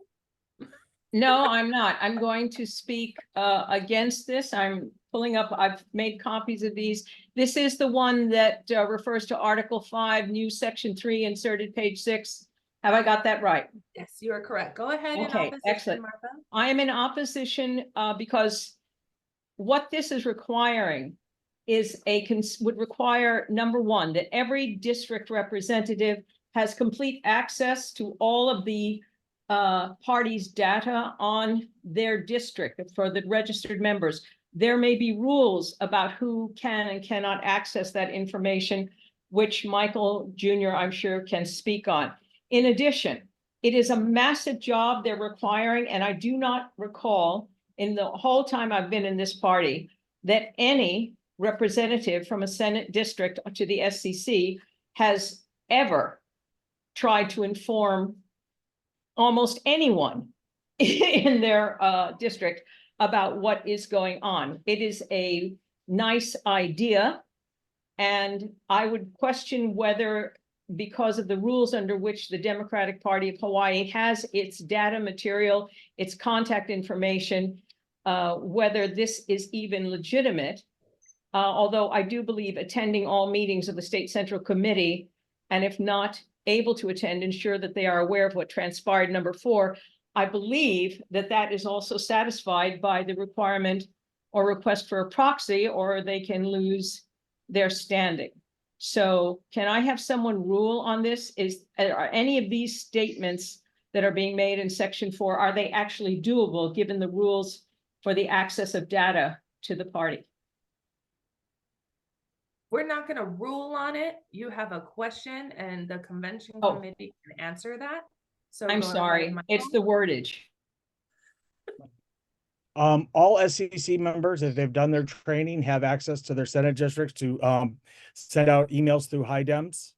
No, I'm not. I'm going to speak against this. I'm pulling up, I've made copies of these. This is the one that refers to Article 5, new Section 3, inserted page 6. Have I got that right? Yes, you are correct. Go ahead. In Okay, opposition, excellent. Martha. I am in opposition because what this is requiring is would require, number one, that every district representative has complete access to all of the parties' data on their district for the registered members. There may be rules about who can and cannot access that information, which Michael Jr., I'm sure, can speak on. In addition, it is a massive job they're requiring, and I do not recall in the whole time I've been in this party that any representative from a Senate district to the SCC has ever tried to inform almost anyone in their district about what is going on. It is a nice idea, and I would question whether, because of the rules under which the Democratic Party of Hawaii has its data material, its contact information, whether this is even legitimate. Although I do believe attending all meetings of the State Central Committee, and if not able to attend, ensure that they are aware of what transpired. Number 4, I believe that that is also satisfied by the requirement or request for a proxy, or they can lose their standing. So can I have someone rule on this? Are any of these statements that are being made in Section 4, are they actually doable given the rules for the access of data to the party? We're not going to rule on it. You have a question and the convention committee can answer that. So I'm sorry, it's the wordage. All SCC members, if they've done their training, have access to their Senate districts to send out emails through HIDEMS.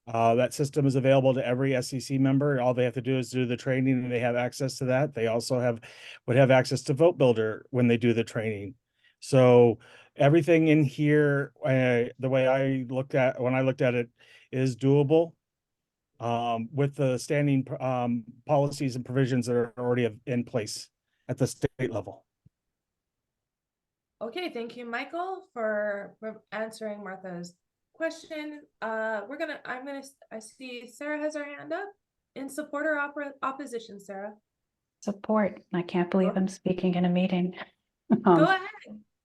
That system is available to every SCC member. All they have to do is do the training and they have access to that. They also would have access to Vote Builder when they do the training. So everything in here, the way when I looked at it, is doable with the standing policies and provisions that are already in place at the state level. Okay, thank you, Michael, for answering Martha's question. I see Sarah has her hand up. In support or opposition, Sarah? Support. I can't believe I'm speaking in a meeting. Go ahead.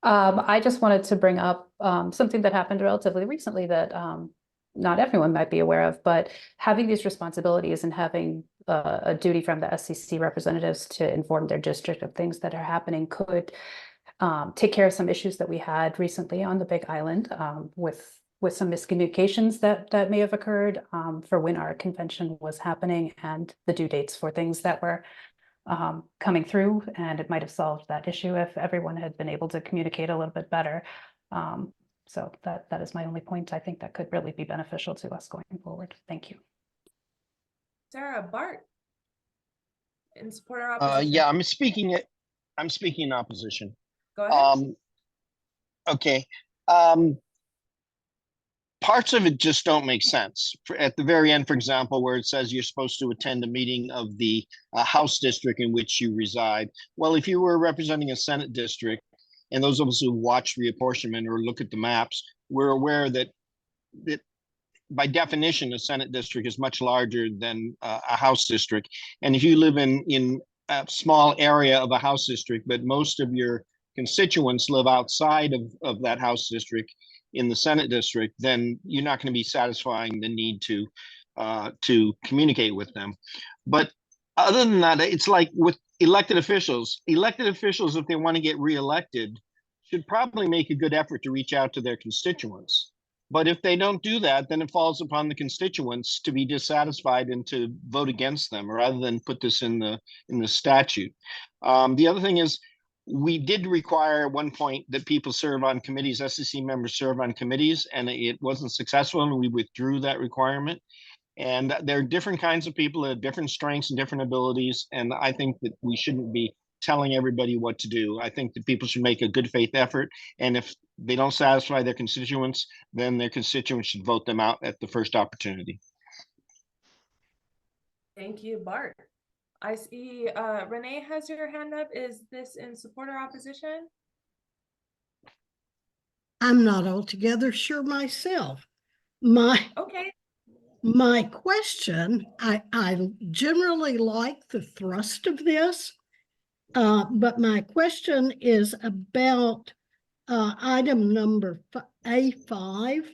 I just wanted to bring up something that happened relatively recently that not everyone might be aware of, but having these responsibilities and having a duty from the SCC representatives to inform their district of things that are happening could take care of some issues that we had recently on the Big Island with with some miscommunications that may have occurred for when our convention was happening and the due dates for things that were coming through, and it might have solved that issue if everyone had been able to communicate a little bit better. So that is my only point. I think that could really be beneficial to us going forward. Thank you. Sarah, Bart, in support or opposition? Yeah, I'm speaking in opposition. Go ahead. Okay. Parts of it just don't make sense. At the very end, for example, where it says you're supposed to attend a meeting of the House district in which you reside. Well, if you were representing a Senate district, and those of us who watch reapportionment or look at the maps, we're aware that by definition, a Senate district is much larger than a House district. And if you live in a small area of a House district, but most of your constituents live outside of that House district in the Senate district, then you're not going to be satisfying the need to communicate with them. But other than that, it's like with elected officials, if they want to get reelected, should probably make a good effort to reach out to their constituents. But if they don't do that, then it falls upon the constituents to be dissatisfied and to vote against them, rather than put this in the statute. The other thing is, we did require at one point that people serve on committees, SEC members serve on committees, and it wasn't successful, and we withdrew that requirement. And there are different kinds of people that have different strengths and different abilities, and I think that we shouldn't be telling everybody what to do. I think that people should make a good faith effort, and if they don't satisfy their constituents, then their constituents should vote them out at the first opportunity. Thank you, Bart. I see Renee has your hand up. Is this in support or opposition? I'm not altogether sure myself. Okay. My question, I generally like the thrust of this, but my question is about item number A5,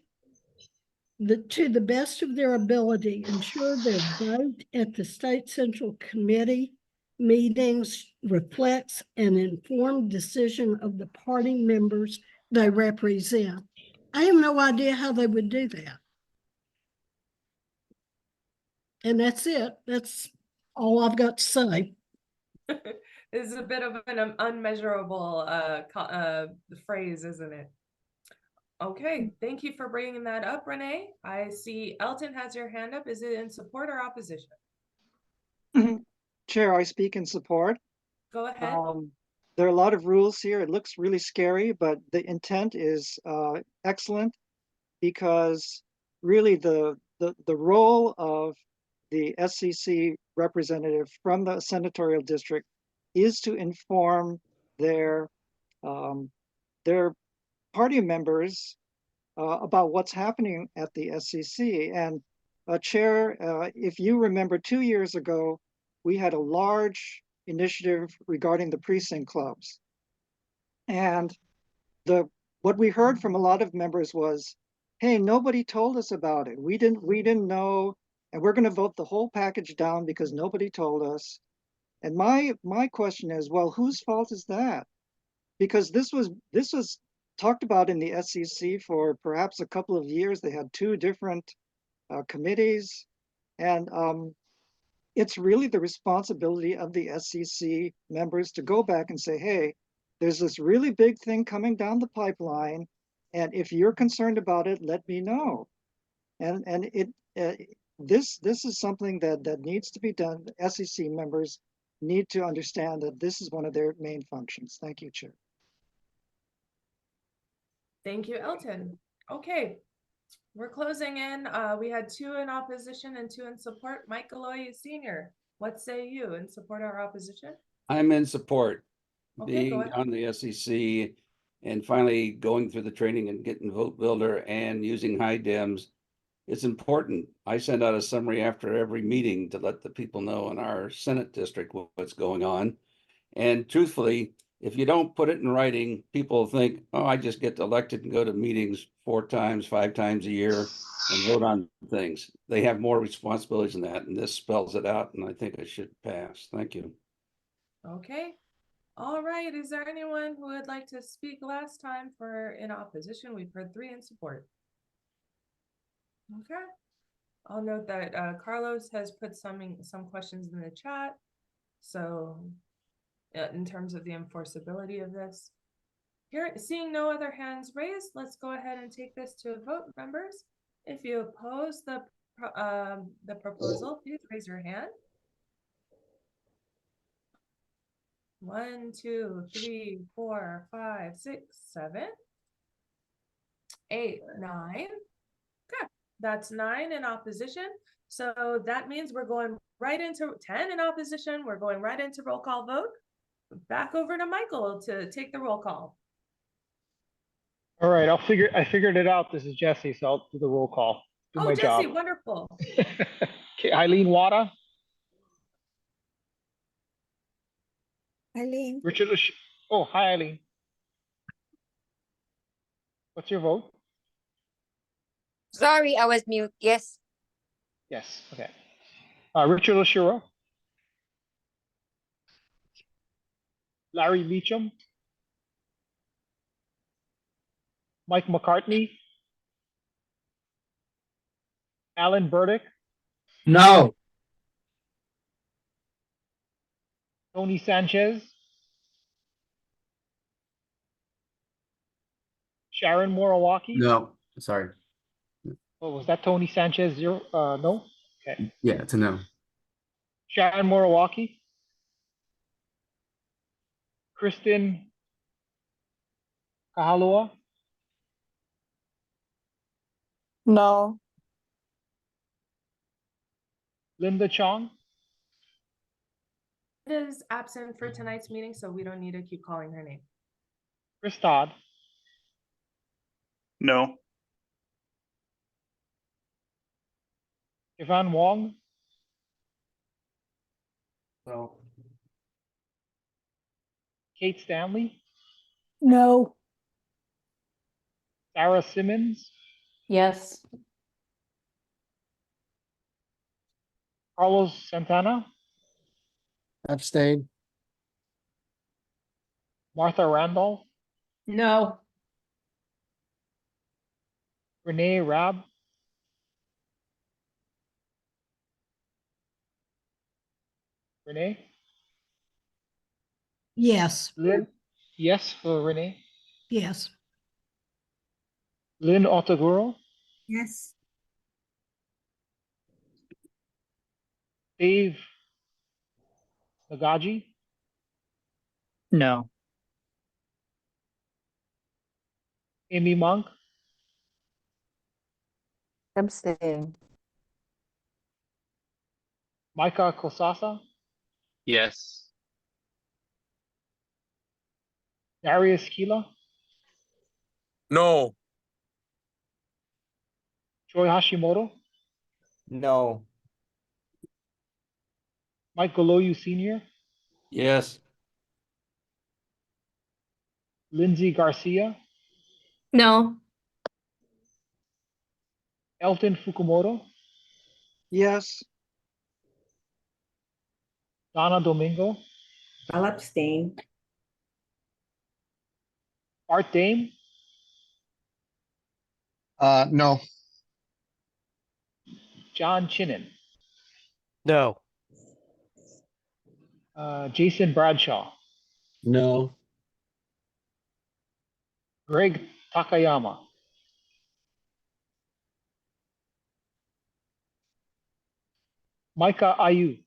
to the best of their ability, ensure their vote at the State Central Committee meetings reflects an informed decision of the party members they represent. I have no idea how they would do that. And that's it. That's all I've got to say. This is a bit of an unmeasurable phrase, isn't it? Okay, thank you for bringing that up, Renee. I see Elton has your hand up. Is it in support or opposition? Chair, I speak in support. Go ahead. There are a lot of rules here. It looks really scary, but the intent is excellent, because really the role of the SCC representative from the senatorial district is to inform their party members about what's happening at the SCC. And Chair, if you remember 2 years ago, we had a large initiative regarding the precinct clubs. And what we heard from a lot of members was, hey, nobody told us about it. We didn't know, and we're going to vote the whole package down because nobody told us. And my question is, well, whose fault is that? Because this was talked about in the SCC for perhaps a couple of years. They had 2 different committees, and it's really the responsibility of the SCC members to go back and say, hey, there's this really big thing coming down the pipeline, and if you're concerned about it, let me know. And this is something that needs to be done. The SCC members need to understand that this is one of their main functions. Thank you, Chair. Thank you, Elton. Okay, we're closing in. We had 2 in opposition and 2 in support. Mike Galoy Sr., what say you, in support or opposition? I'm in support. Okay, go Being ahead. on the SEC and finally going through the training and getting Vote Builder and using high dems, it's important. I send out a summary after every meeting to let the people know in our Senate district what's going on. And truthfully, if you don't put it in writing, people think, oh, I just get elected and go to meetings 4 times, 5 times a year and vote on things. They have more responsibilities than that, and this spells it out, and I think it should pass. Thank you. Okay. All right. Is there anyone who would like to speak last time for in opposition? We've heard 3 in support. Okay. I'll note that Carlos has put some questions in the chat. So in terms of the enforceability of this. Here, seeing no other hands raised, let's go ahead and take this to a vote, members. If you oppose the proposal, please raise your hand. 1, 2, 3, 4, 5, 6, 7, 8, 9. Okay, that's 9 in opposition. So that means we're going right into 10 in opposition. We're going right into roll call vote. Back over to Michael to take the roll call. All right, I figured it out. This is Jesse, so I'll do the roll call. Do my Jesse, job. wonderful. Okay, Eileen Wada. Eileen. Richard. Oh, hi, Eileen. What's your vote? Sorry, I was mute. Yes. Yes. Okay. Richard Oshiro. Larry Beecham. Mike McCartney. Alan Burdick. No. Tony Sanchez. Sharon Morawaki. No, sorry. Oh, was that Tony Sanchez? Zero? No? Okay. Yeah, it's a no. Sharon Morawaki. Kristen Kahalua. No. Linda Chong. Is absent for tonight's meeting, so we don't need to keep calling her name. Chris Todd. No. Yvonne Wong. No. Kate Stanley. No. Sarah Simmons. Yes. Carlos Santana. Abstain. Martha Randolph. No. Renee Rabb. Renee. Yes, Lynn. Yes for Renee. yes. Lynn Otaguro. Yes. Dave Nagaji. No. Amy Monk. Abstain. Micah Kosasa. Yes. Darius Kila. No. Troy Hashimoto. No. Mike Goloyu Sr. Yes. Lindsay Garcia. No. Elton Fukumoto. Yes. Donna Domingo. I'll abstain. Art Dame. No. John Chinnen. No. Jason Bradshaw. No. Greg Takayama. Micah Ayu.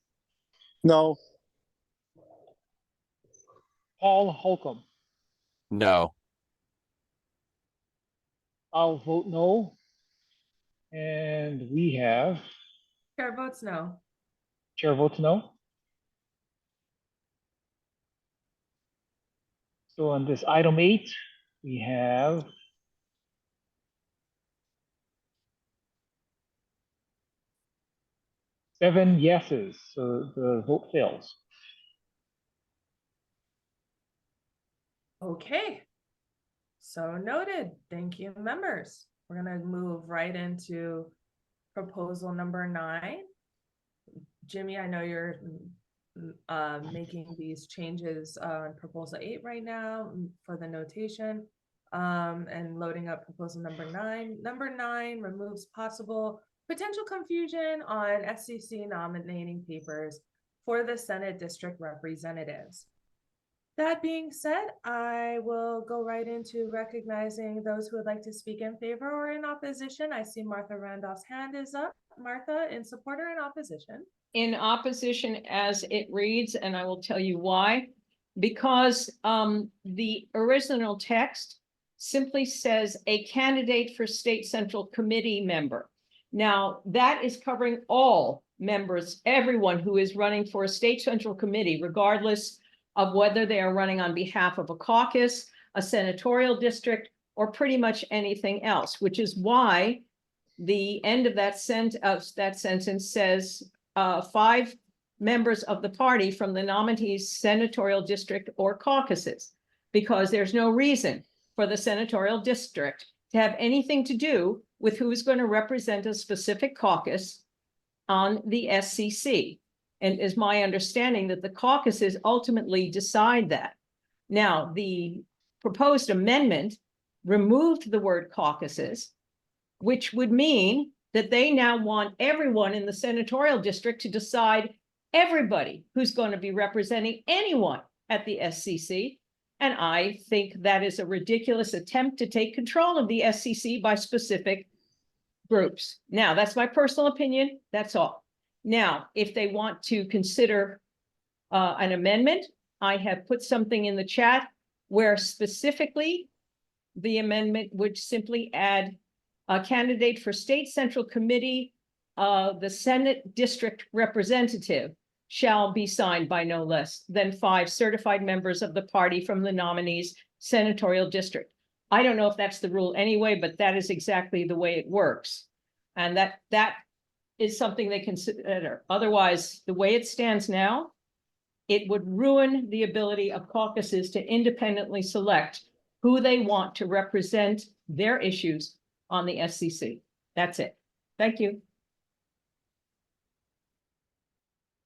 No. Paul Holcomb. No. I'll vote no. And we have Chair votes no. chair votes no. So on this item 8, we have seven yeses, so the vote fails. Okay. So noted. Thank you, members. We're going to move right into proposal number 9. Jimmy, I know you're making these changes on proposal 8 right now for the notation. And loading up proposal number 9. Number 9 removes possible potential confusion on SCC nominating papers for the Senate district representatives. That being said, I will go right into recognizing those who would like to speak in favor or in opposition. I see Martha Randolph's hand is up. Martha, in support or in opposition? In opposition as it reads, and I will tell you why. Because the original text simply says a candidate for state central committee member. Now, that is covering all members, everyone who is running for a state central committee, regardless of whether they are running on behalf of a caucus, a senatorial district, or pretty much anything else, which is why the end of that sentence says 5 members of the party from the nominee's senatorial district or caucuses, because there's no reason for the senatorial district to have anything to do with who is going to represent a specific caucus on the SCC. And is my understanding that the caucuses ultimately decide that. Now, the proposed amendment removed the word caucuses, which would mean that they now want everyone in the senatorial district to decide everybody who's going to be representing anyone at the SCC. And I think that is a ridiculous attempt to take control of the SCC by specific groups. Now, that's my personal opinion. That's all. Now, if they want to consider an amendment, I have put something in the chat where specifically the amendment would simply add a candidate for state central committee, the Senate district representative shall be signed by no less than 5 certified members of the party from the nominee's senatorial district. I don't know if that's the rule anyway, but that is exactly the way it works. And that is something they consider. Otherwise, the way it stands now, it would ruin the ability of caucuses to independently select who they want to represent their issues on the SCC. That's it. Thank you.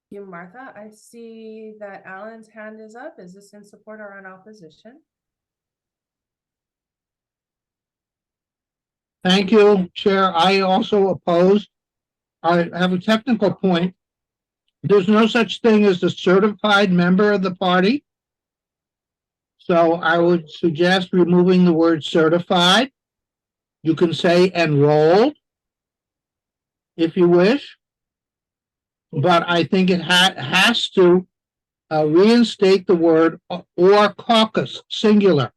Thank you, Martha. I see that Alan's hand is up. Is this in support or in opposition? Thank you, Chair. I also oppose. I have a technical point. There's no such thing as a certified member of the party. So I would suggest removing the word certified. You can say enrolled if you wish. But I think it has to reinstate the word or caucus, singular.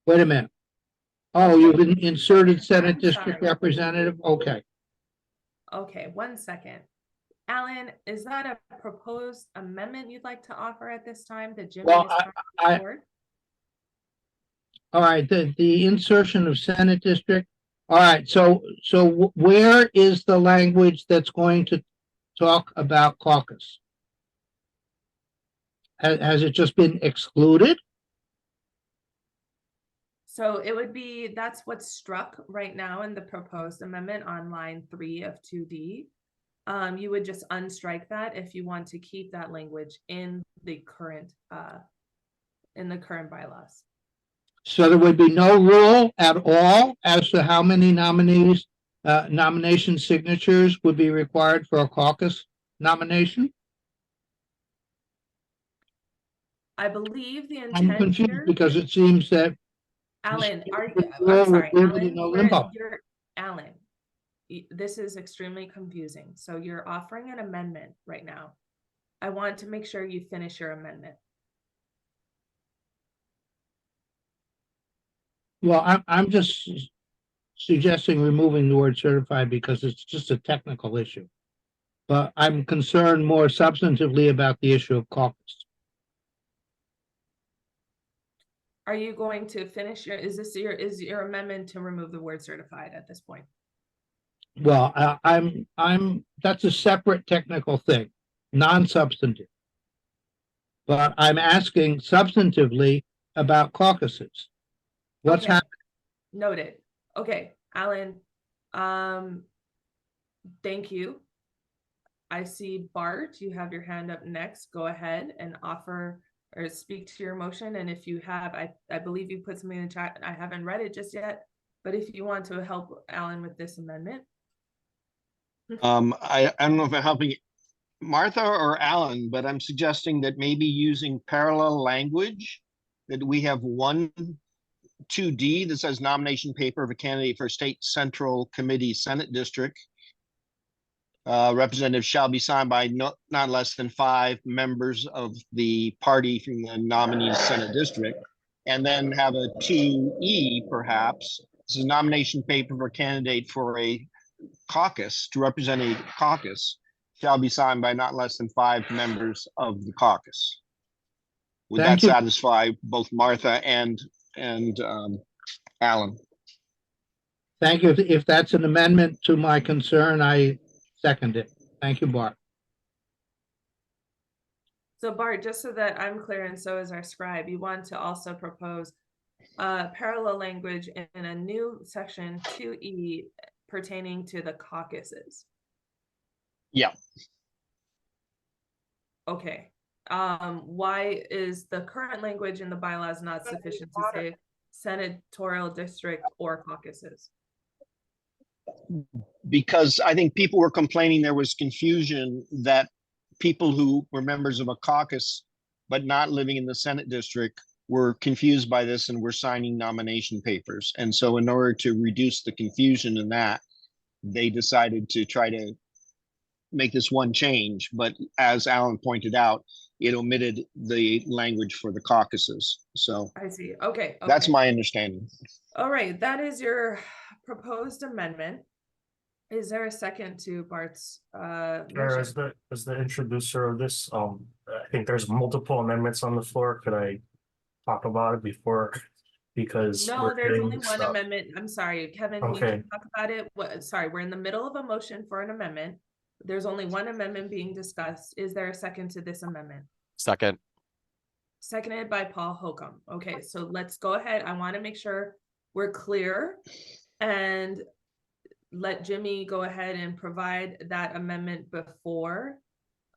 Wait a minute. Oh, you've inserted Senate District Representative? Okay. Okay, 1 second. Alan, is that a proposed amendment you'd like to offer at this time that Jimmy Well, is forward? All right, the insertion of Senate District. All right, so where is the language that's going to talk about caucus? Has it just been excluded? So it would be, that's what's struck right now in the proposed amendment on line 3 of 2D. You would just unstrike that if you want to keep that language in the current bylaws. So there would be no rule at all as to how many nominees, nomination signatures would be required for a caucus nomination? I believe the I'm intent confused here, because it seems that Alan, I'm sorry, Alan, this is extremely confusing. So you're offering an amendment right now. I want to make sure you finish your amendment. Well, I'm just suggesting removing the word certified because it's just a technical issue. But I'm concerned more substantively about the issue of caucus. Are you going to finish your, is your amendment to remove the word certified at this point? Well, that's a separate technical thing, non-substantive. But I'm asking substantively about caucuses. What's happening? Noted. Okay, Alan, thank you. I see Bart, you have your hand up next. Go ahead and offer or speak to your motion. And if you have, I believe you put something in the chat. I haven't read it just yet, but if you want to help Alan with this amendment. I don't know if I'm helping Martha or Alan, but I'm suggesting that maybe using parallel language, that we have 2D that says nomination paper of a candidate for State Central Committee Senate District. Representative shall be signed by not less than 5 members of the party from the nominee's Senate District. And then have a 2E perhaps. This is nomination paper for a candidate for a caucus to represent a caucus shall be signed by not less than 5 members of the caucus. Would Thank that you. satisfy both Martha and Alan? Thank you. If that's an amendment to my concern, I second it. Thank you, Bart. So Bart, just so that I'm clear, and so is our scribe, you want to also propose parallel language in a new section 2E pertaining to the caucuses. Yeah. Okay. Why is the current language in the bylaws not sufficient to say senatorial district or caucuses? Because I think people were complaining there was confusion that people who were members of a caucus but not living in the Senate district were confused by this and were signing nomination papers. And so in order to reduce the confusion in that, they decided to try to make this one change. But as Alan pointed out, it omitted the language for the caucuses. So I see. Okay. that's my understanding. All right. That is your proposed amendment. Is there a second to Bart's Chair, as the introducer of this, I think there's multiple amendments on the floor. Could I talk about it before? Because no, there's only one amendment. I'm sorry, Kevin. Okay. You can talk about it. Sorry, we're in the middle of a motion for an amendment. There's only one amendment being discussed. Is there a second to this amendment? Second. Seconded by Paul Holcomb. Okay, so let's go ahead. I want to make sure we're clear and let Jimmy go ahead and provide that amendment before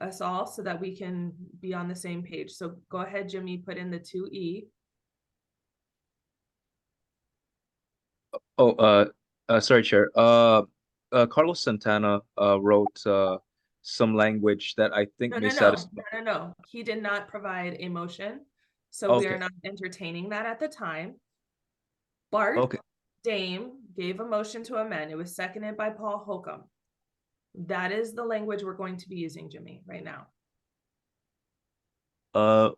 us all so that we can be on the same page. So go ahead, Jimmy, put in the 2E. Sorry, Chair. Carlos Santana wrote some language that I think may satisfy. No. He did not provide a motion, so we are not entertaining that at the time. Bart Dame gave a motion to amend. It was seconded by Paul Holcomb. That is the language we're going to be using, Jimmy, right now.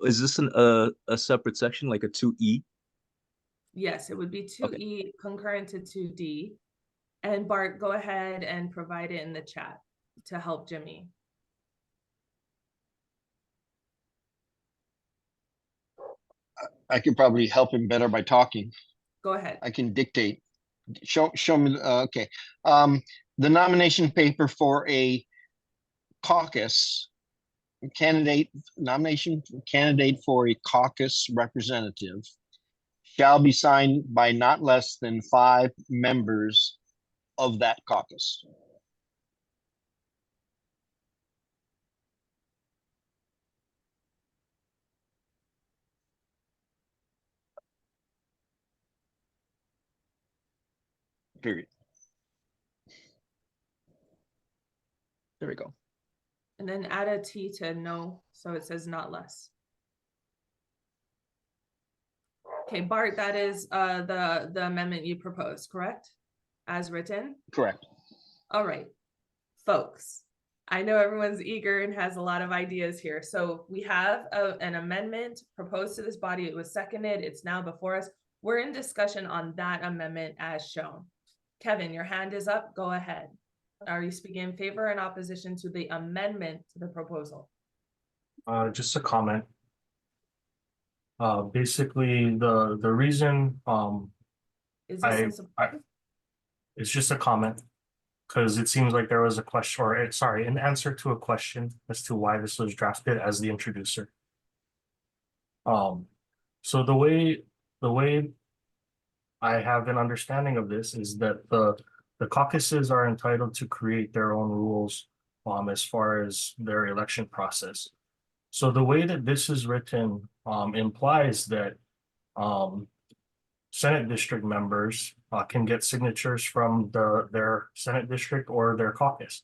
Is this a separate section, like a 2E? Yes, it would be 2E concurrent to 2D. And Bart, go ahead and provide it in the chat to help Jimmy. I could probably help him better by talking. Go ahead. I can dictate. Show me. Okay. The nomination paper for a caucus nomination candidate for a caucus representative shall be signed by not less than 5 members of that caucus. Period. There we go. And then add a T to no, so it says not less. Okay, Bart, that is the amendment you proposed, correct? As written? Correct. All right, folks. I know everyone's eager and has a lot of ideas here. So we have an amendment proposed to this body. It was seconded. It's now before us. We're in discussion on that amendment as shown. Kevin, your hand is up. Go ahead. Are you speaking in favor or in opposition to the amendment to the proposal? Just a comment. Basically, the reason Is this it's just a comment because it seems like there was a question, or sorry, an answer to a question as to why this was drafted as the introducer. So the way I have an understanding of this is that the caucuses are entitled to create their own rules as far as their election process. So the way that this is written implies that Senate district members can get signatures from their Senate district or their caucus.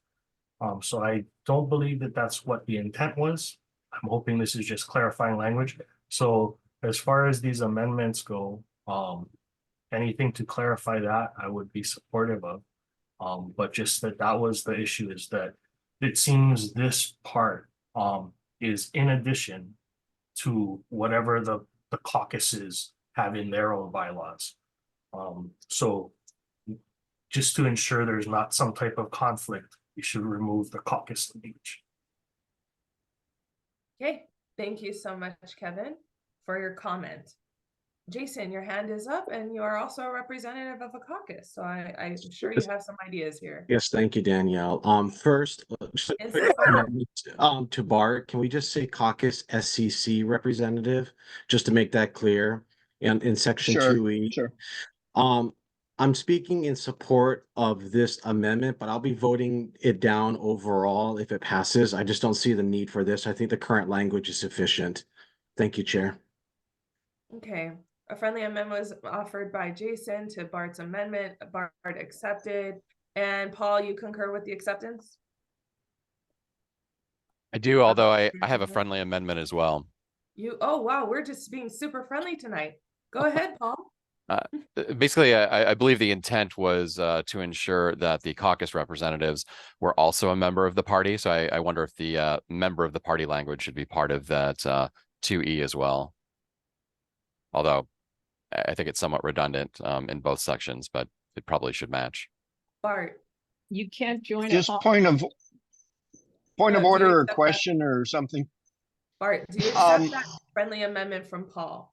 So I don't believe that that's what the intent was. I'm hoping this is just clarifying language. So as far as these amendments go, anything to clarify that, I would be supportive of. But just that was the issue, is that it seems this part is in addition to whatever the caucuses have in their own bylaws. So just to ensure there's not some type of conflict, we should remove the caucus language. Okay, thank you so much, Kevin, for your comment. Jason, your hand is up, and you are also a representative of a caucus, so I'm sure you have some ideas here. Yes, thank you, Danielle. First, to Bart, can we just say caucus SCC representative, just to make that clear? And in section 2E. Sure. I'm speaking in support of this amendment, but I'll be voting it down overall if it passes. I just don't see the need for this. I think the current language is sufficient. Thank you, Chair. Okay, a friendly amendment was offered by Jason to Bart's amendment. Bart accepted. And Paul, you concur with the acceptance? I do, although I have a friendly amendment as well. Oh, wow, we're just being super friendly tonight. Go ahead, Paul. Basically, I believe the intent was to ensure that the caucus representatives were also a member of the party. So I wonder if the member of the party language should be part of that 2E as well. Although I think it's somewhat redundant in both sections, but it probably should match. Bart, you can't join. Just point of order or question or something. Bart, do you accept that friendly amendment from Paul?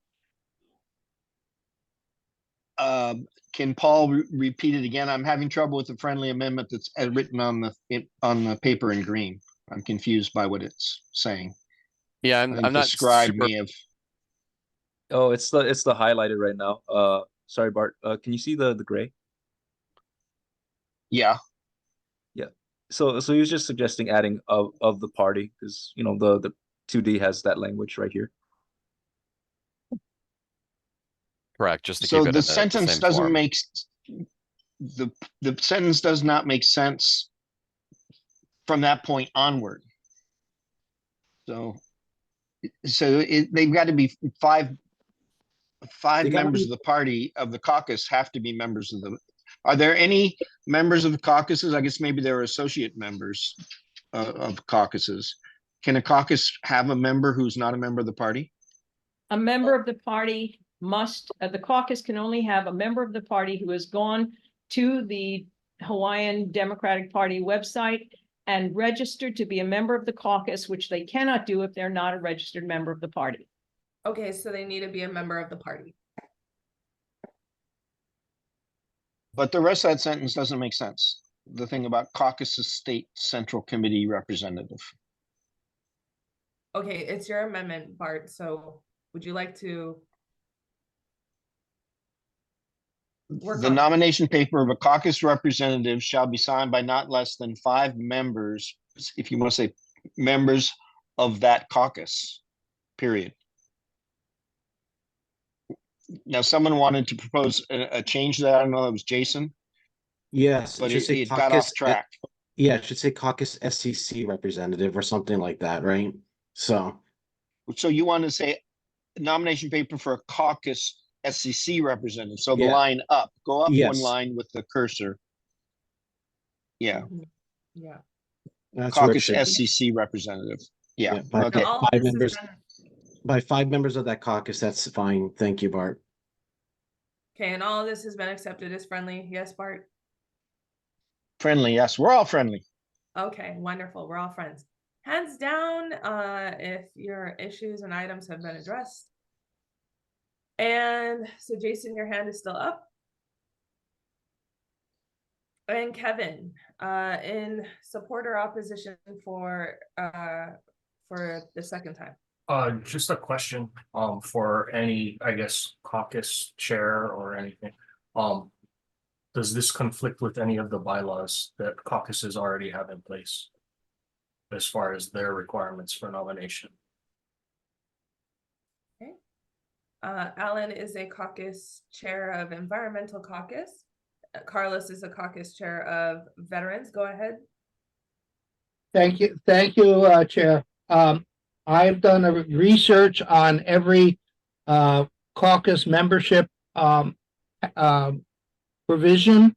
Can Paul repeat it again? I'm having trouble with the friendly amendment that's written on the paper in green. I'm confused by what it's saying. Yeah, I'm not describe super... me of. Oh, it's the highlighted right now. Sorry, Bart. Can you see the gray? Yeah. Yeah. So he was just suggesting adding of the party, because the 2D has that language right here. Correct. Just to So keep it the in sentence same doesn't form. make the sentence does not make sense from that point onward. So they've got to be five members of the party of the caucus have to be members of the. Are there any members of the caucuses? I guess maybe there are associate members of caucuses. Can a caucus have a member who's not a member of the party? A member of the party must, the caucus can only have a member of the party who has gone to the Hawaiian Democratic Party website and registered to be a member of the caucus, which they cannot do if they're not a registered member of the party. Okay, so they need to be a member of the party. But the rest of that sentence doesn't make sense. The thing about caucus's state central committee representative. Okay, it's your amendment, Bart. So would you like to? The nomination paper of a caucus representative shall be signed by not less than 5 members, if you want to say members of that caucus, period. Now, someone wanted to propose a change to that. I don't know, it was Jason. Yes, but should say it got off track. Yeah, it should say caucus SCC representative or something like that, right? So you want to say nomination paper for a caucus SCC representative. So the Yeah. line up, go up one Yes. line with the cursor. Yeah, Yeah. that's where it caucus should be. SCC representative. Yeah, By okay. All this is by 5 members of that caucus, that's fine. Thank you, Bart. Okay, and all of this has been accepted as friendly. Yes, Bart? Friendly, yes, we're all friendly. Okay, wonderful. We're all friends. Hands down, if your issues and items have been addressed. And so Jason, your hand is still up. And Kevin, in support or opposition for the second time? Just a question, for any, I guess, caucus chair or anything. Does this conflict with any of the bylaws that caucuses already have in place as far as their requirements for nomination? Okay. Alan is a caucus chair of Environmental Caucus. Carlos is a caucus chair of Veterans. Go ahead. Thank you, Chair. I've done a research on every caucus membership provision,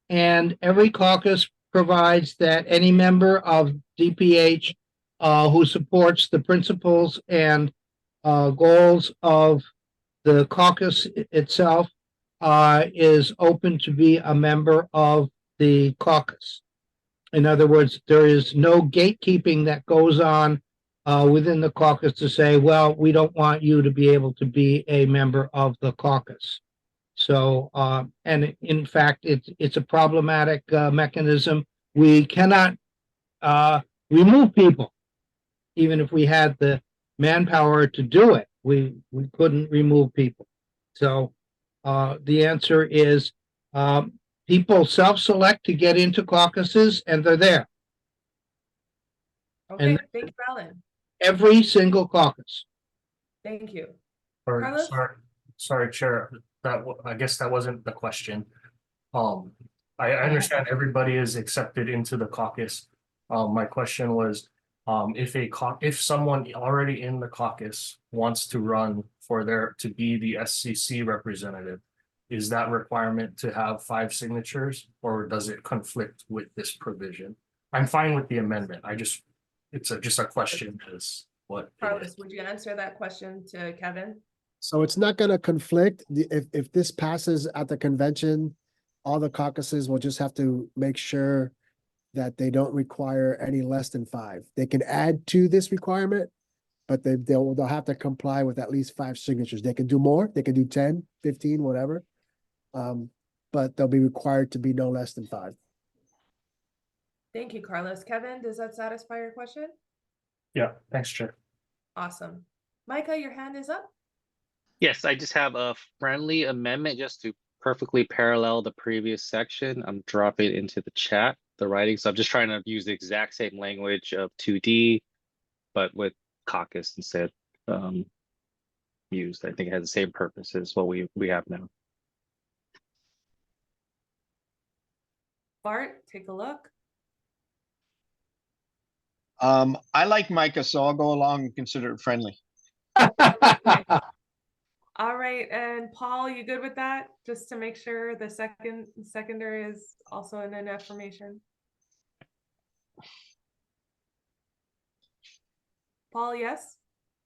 and every caucus provides that any member of DPH who supports the principles and goals of the caucus itself is open to be a member of the caucus. In other words, there is no gatekeeping that goes on within the caucus to say, well, we don't want you to be able to be a member of the caucus. So, and in fact, it's a problematic mechanism. We cannot remove people, even if we had the manpower to do it. We couldn't remove people. So, the answer is people self-select to get into caucuses, and they're there. Okay, And thank you, Alan. every single caucus. Thank you. Sorry, Carlos? sorry, Chair. I guess that wasn't the question. I understand everybody is accepted into the caucus. My question was, if someone already in the caucus wants to run to be the SCC representative, is that requirement to have 5 signatures, or does it conflict with this provision? I'm fine with the amendment. It's just a question is what. Carlos, would you answer that question to Kevin? So it's not gonna conflict. If this passes at the convention, all the caucuses will just have to make sure that they don't require any less than 5. They can add to this requirement, but they'll have to comply with at least 5 signatures. They can do more, they can do 10, 15, whatever. But they'll be required to be no less than 5. Thank you, Carlos. Kevin, does that satisfy your question? Yeah, thanks, Chair. Awesome. Micah, your hand is up. Yes, I just have a friendly amendment just to perfectly parallel the previous section. I'm dropping it into the chat, the writing. So I'm just trying to use the exact same language of 2D, but with caucus instead used. I think it has the same purpose as what we have now. Bart, take a look. I like Micah, so I'll go along and consider it friendly. All right, and Paul, you good with that? Just to make sure the seconder is also in an affirmation. Paul, yes?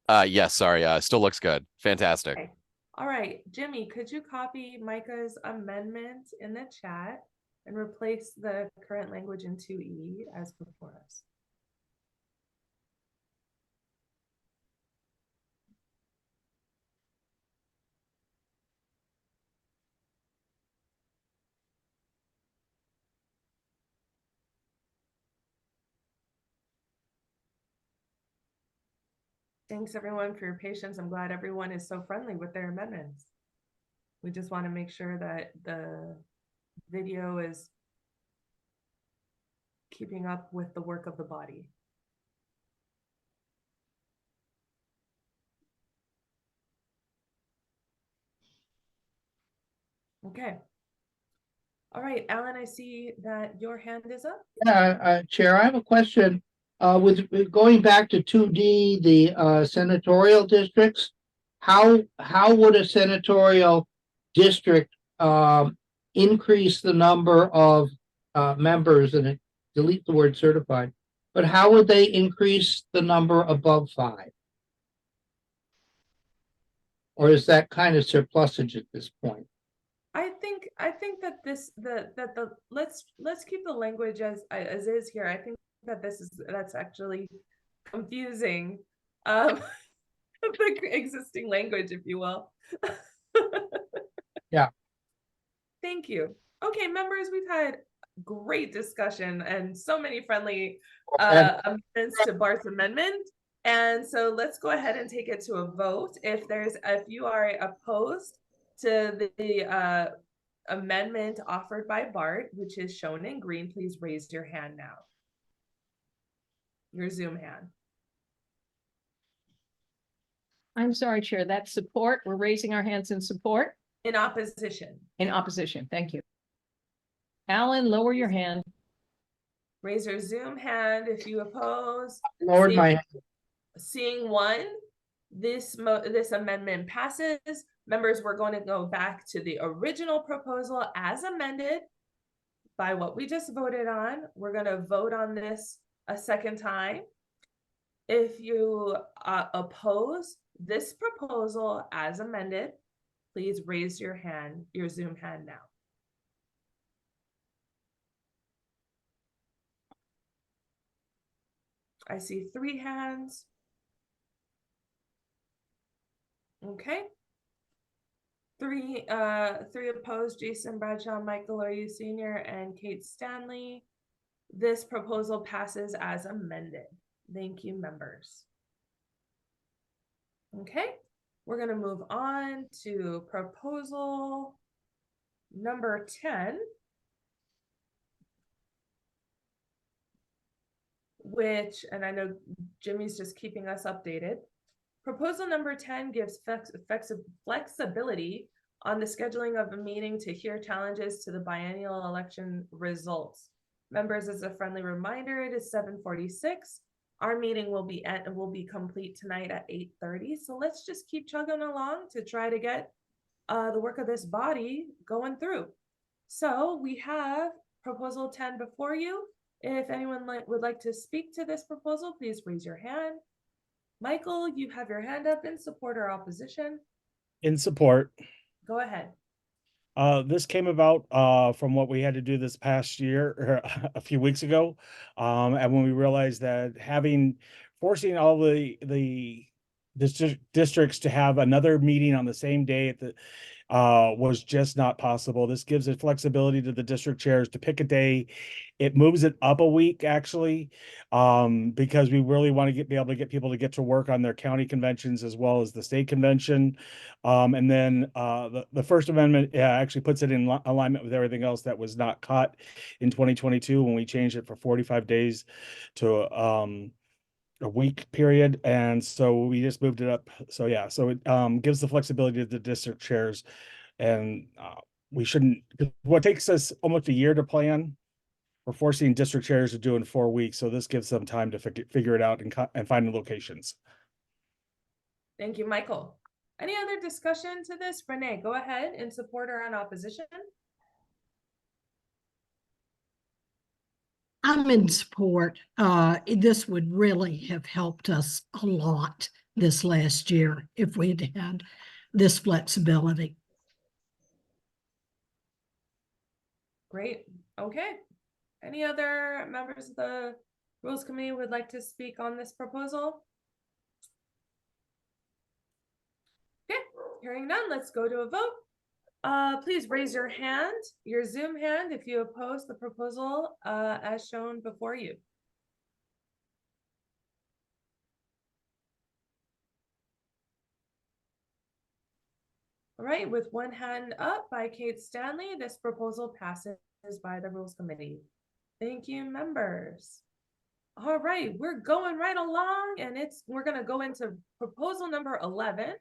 Yes, sorry, still looks good. Fantastic. Okay. All right, Jimmy, could you copy Micah's amendment in the chat and replace the current language in 2E as before us? Thanks everyone for your patience. I'm glad everyone is so friendly with their amendments. We just want to make sure that the video is keeping up with the work of the body. Okay. All right, Alan, I see that your hand is up. Yeah, Chair, I have a question. With going back to 2D, the senatorial districts, how would a senatorial district increase the number of members, and delete the word certified, but how would they increase the number above 5? Or is that kind of surplusage at this point? I think that let's keep the language as is here. I think that that's actually confusing the existing language, if you will. Yeah. Thank you. Okay, members, we've had great discussion and so many friendly amendments to Bart's amendment. And so let's go ahead and take it to a vote. If you are opposed to the amendment offered by Bart, which is shown in green, please raise your hand now. Your Zoom hand. I'm sorry, Chair, that's support. We're raising our hands in support. In opposition. In opposition, thank you. Alan, lower your hand. Raise your Zoom hand if you oppose. Lowered my hand. Seeing one, this amendment passes. Members, we're going to go back to the original proposal as amended by what we just voted on. We're going to vote on this a second time. If you oppose this proposal as amended, please raise your hand, your Zoom hand now. I see 3 hands. Okay. 3 opposed, Jason Bradshaw, Michael Are You Sr., and Kate Stanley. This proposal passes as amended. Thank you, members. Okay, we're going to move on to proposal number 10, which, and I know Jimmy's just keeping us updated. Proposal number 10 gives flexibility on the scheduling of a meeting to hear challenges to the biennial election results. Members, as a friendly reminder, it is 7:46. Our meeting will be complete tonight at 8:30. So let's just keep chugging along to try to get the work of this body going through. So we have proposal 10 before you. If anyone would like to speak to this proposal, please raise your hand. Michael, you have your hand up in support or opposition. In support. Go ahead. This came about from what we had to do this past year, a few weeks ago, and when we realized that forcing all the districts to have another meeting on the same day at the was just not possible. This gives a flexibility to the district chairs to pick a day. It moves it up a week, actually, because we really want to be able to get people to get to work on their county conventions as well as the state convention. And then the First Amendment actually puts it in alignment with everything else that was not caught in 2022 when we changed it for 45 days to a week period. And so we just moved it up. So yeah, so it gives the flexibility to the district chairs, and we shouldn't, what takes us almost a year to plan, we're forcing district chairs to do in 4 weeks. So this gives them time to figure it out and find the locations. Thank you, Michael. Any other discussion to this? Renee, go ahead, in support or in opposition. I'm in support. This would really have helped us a lot this last year if we had had this flexibility. Great. Okay. Any other members of the Rules Committee would like to speak on this proposal? Okay, hearing none, let's go to a vote. Please raise your hand, your Zoom hand, if you oppose the proposal as shown before you. All right, with one hand up by Kate Stanley, this proposal passes by the Rules Committee. Thank you, members. All right, we're going right along, and we're going to go into proposal number 11.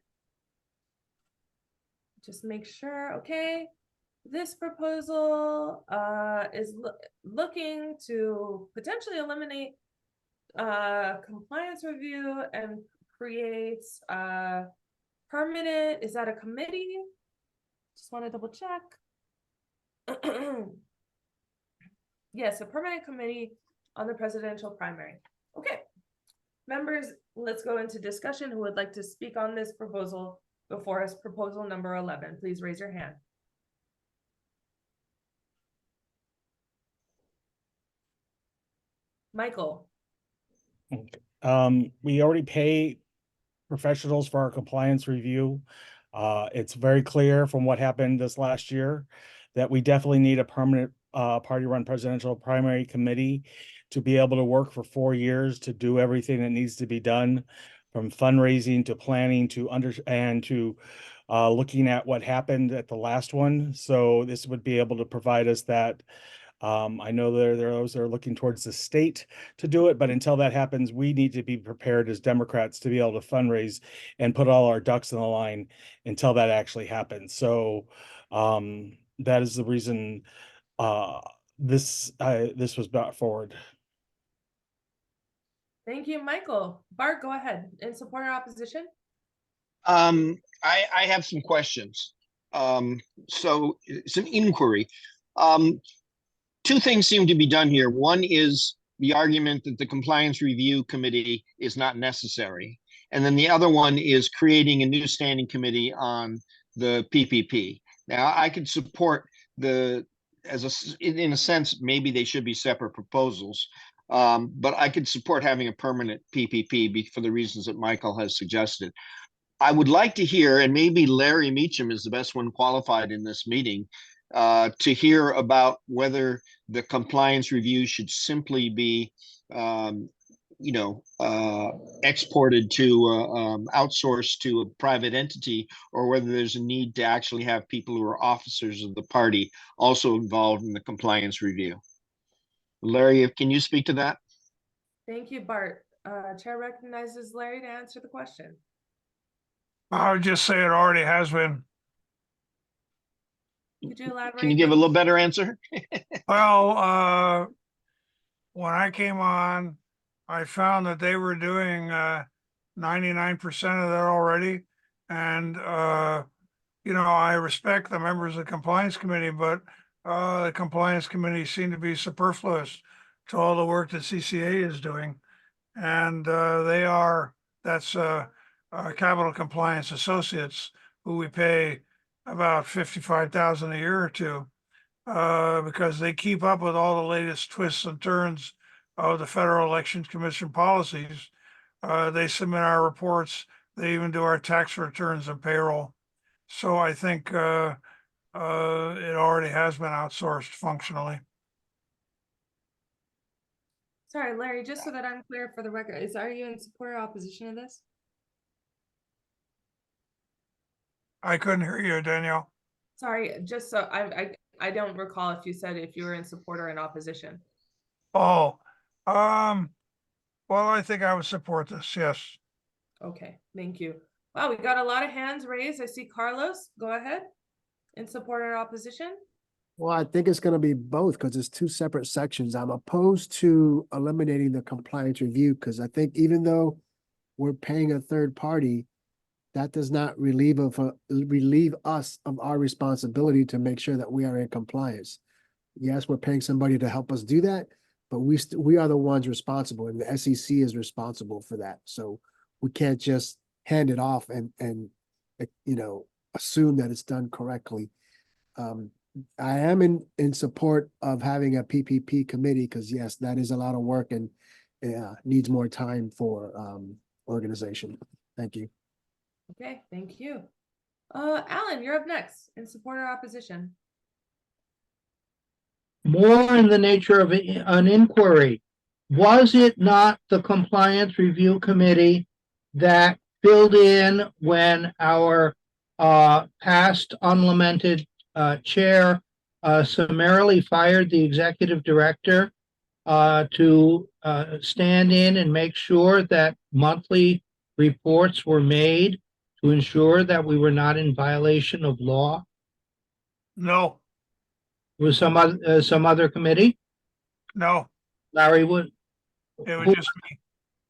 Just make sure, okay. This proposal is looking to potentially eliminate compliance review and creates permanent, is that a committee? Just want to double check. Yes, a permanent committee on the presidential primary. Okay, members, let's go into discussion. Who would like to speak on this proposal before us? Proposal number 11, please raise your hand. Michael. We already pay professionals for our compliance review. It's very clear from what happened this last year that we definitely need a permanent party-run presidential primary committee to be able to work for 4 years to do everything that needs to be done, from fundraising to planning to looking at what happened at the last one. So this would be able to provide us that I know there are those that are looking towards the state to do it, but until that happens, we need to be prepared as Democrats to be able to fundraise and put all our ducks in the line until that actually happens. So that is the reason this was brought forward. Thank you, Michael. Bart, go ahead. In support or opposition? I have some questions. So it's an inquiry. Two things seem to be done here. One is the argument that the Compliance Review Committee is not necessary. And then the other one is creating a new standing committee on the PPP. Now, I could support in a sense, maybe they should be separate proposals. But I could support having a permanent PPP for the reasons that Michael has suggested. I would like to hear, and maybe Larry Meacham is the best one qualified in this meeting, to hear about whether the compliance review should simply be, exported to, outsourced to a private entity, or whether there's a need to actually have people who are officers of the party also involved in the compliance review. Larry, can you speak to that? Thank you, Bart. Chair recognizes Larry to answer the question. I would just say it already has been. Could you elaborate? Can you give a little better answer? Well, when I came on, I found that they were doing 99% of that already. And, I respect the members of the Compliance Committee, but the Compliance Committee seemed to be superfluous to all the work that CCA is doing. And that's Capital Compliance Associates, who we pay about $55,000 a year or two, because they keep up with all the latest twists and turns of the Federal Election Commission policies. They submit our reports. They even do our tax returns and payroll. So I think it already has been outsourced functionally. Sorry, Larry, just so that I'm clear for the record, are you in support or opposition of this? I couldn't hear you, Danielle. Sorry, just so I don't recall if you said if you were in support or in opposition. Oh, well, I think I would support this, yes. Okay, thank you. Wow, we got a lot of hands raised. I see Carlos, go ahead. In support or opposition? Well, I think it's gonna be both because it's two separate sections. I'm opposed to eliminating the compliance review because I think even though we're paying a third party, that does not relieve us of our responsibility to make sure that we are in compliance. Yes, we're paying somebody to help us do that, but we are the ones responsible, and the SEC is responsible for that. So we can't just hand it off and assume that it's done correctly. I am in support of having a PPP committee because yes, that is a lot of work and needs more time for organization. Thank you. Okay, thank you. Alan, you're up next. In support or opposition? More in the nature of an inquiry. Was it not the Compliance Review Committee that filled in when our past unlamented chair summarily fired the executive director to stand in and make sure that monthly reports were made to ensure that we were not in violation of law? No, Was some other committee? no, Larry would. it was just me.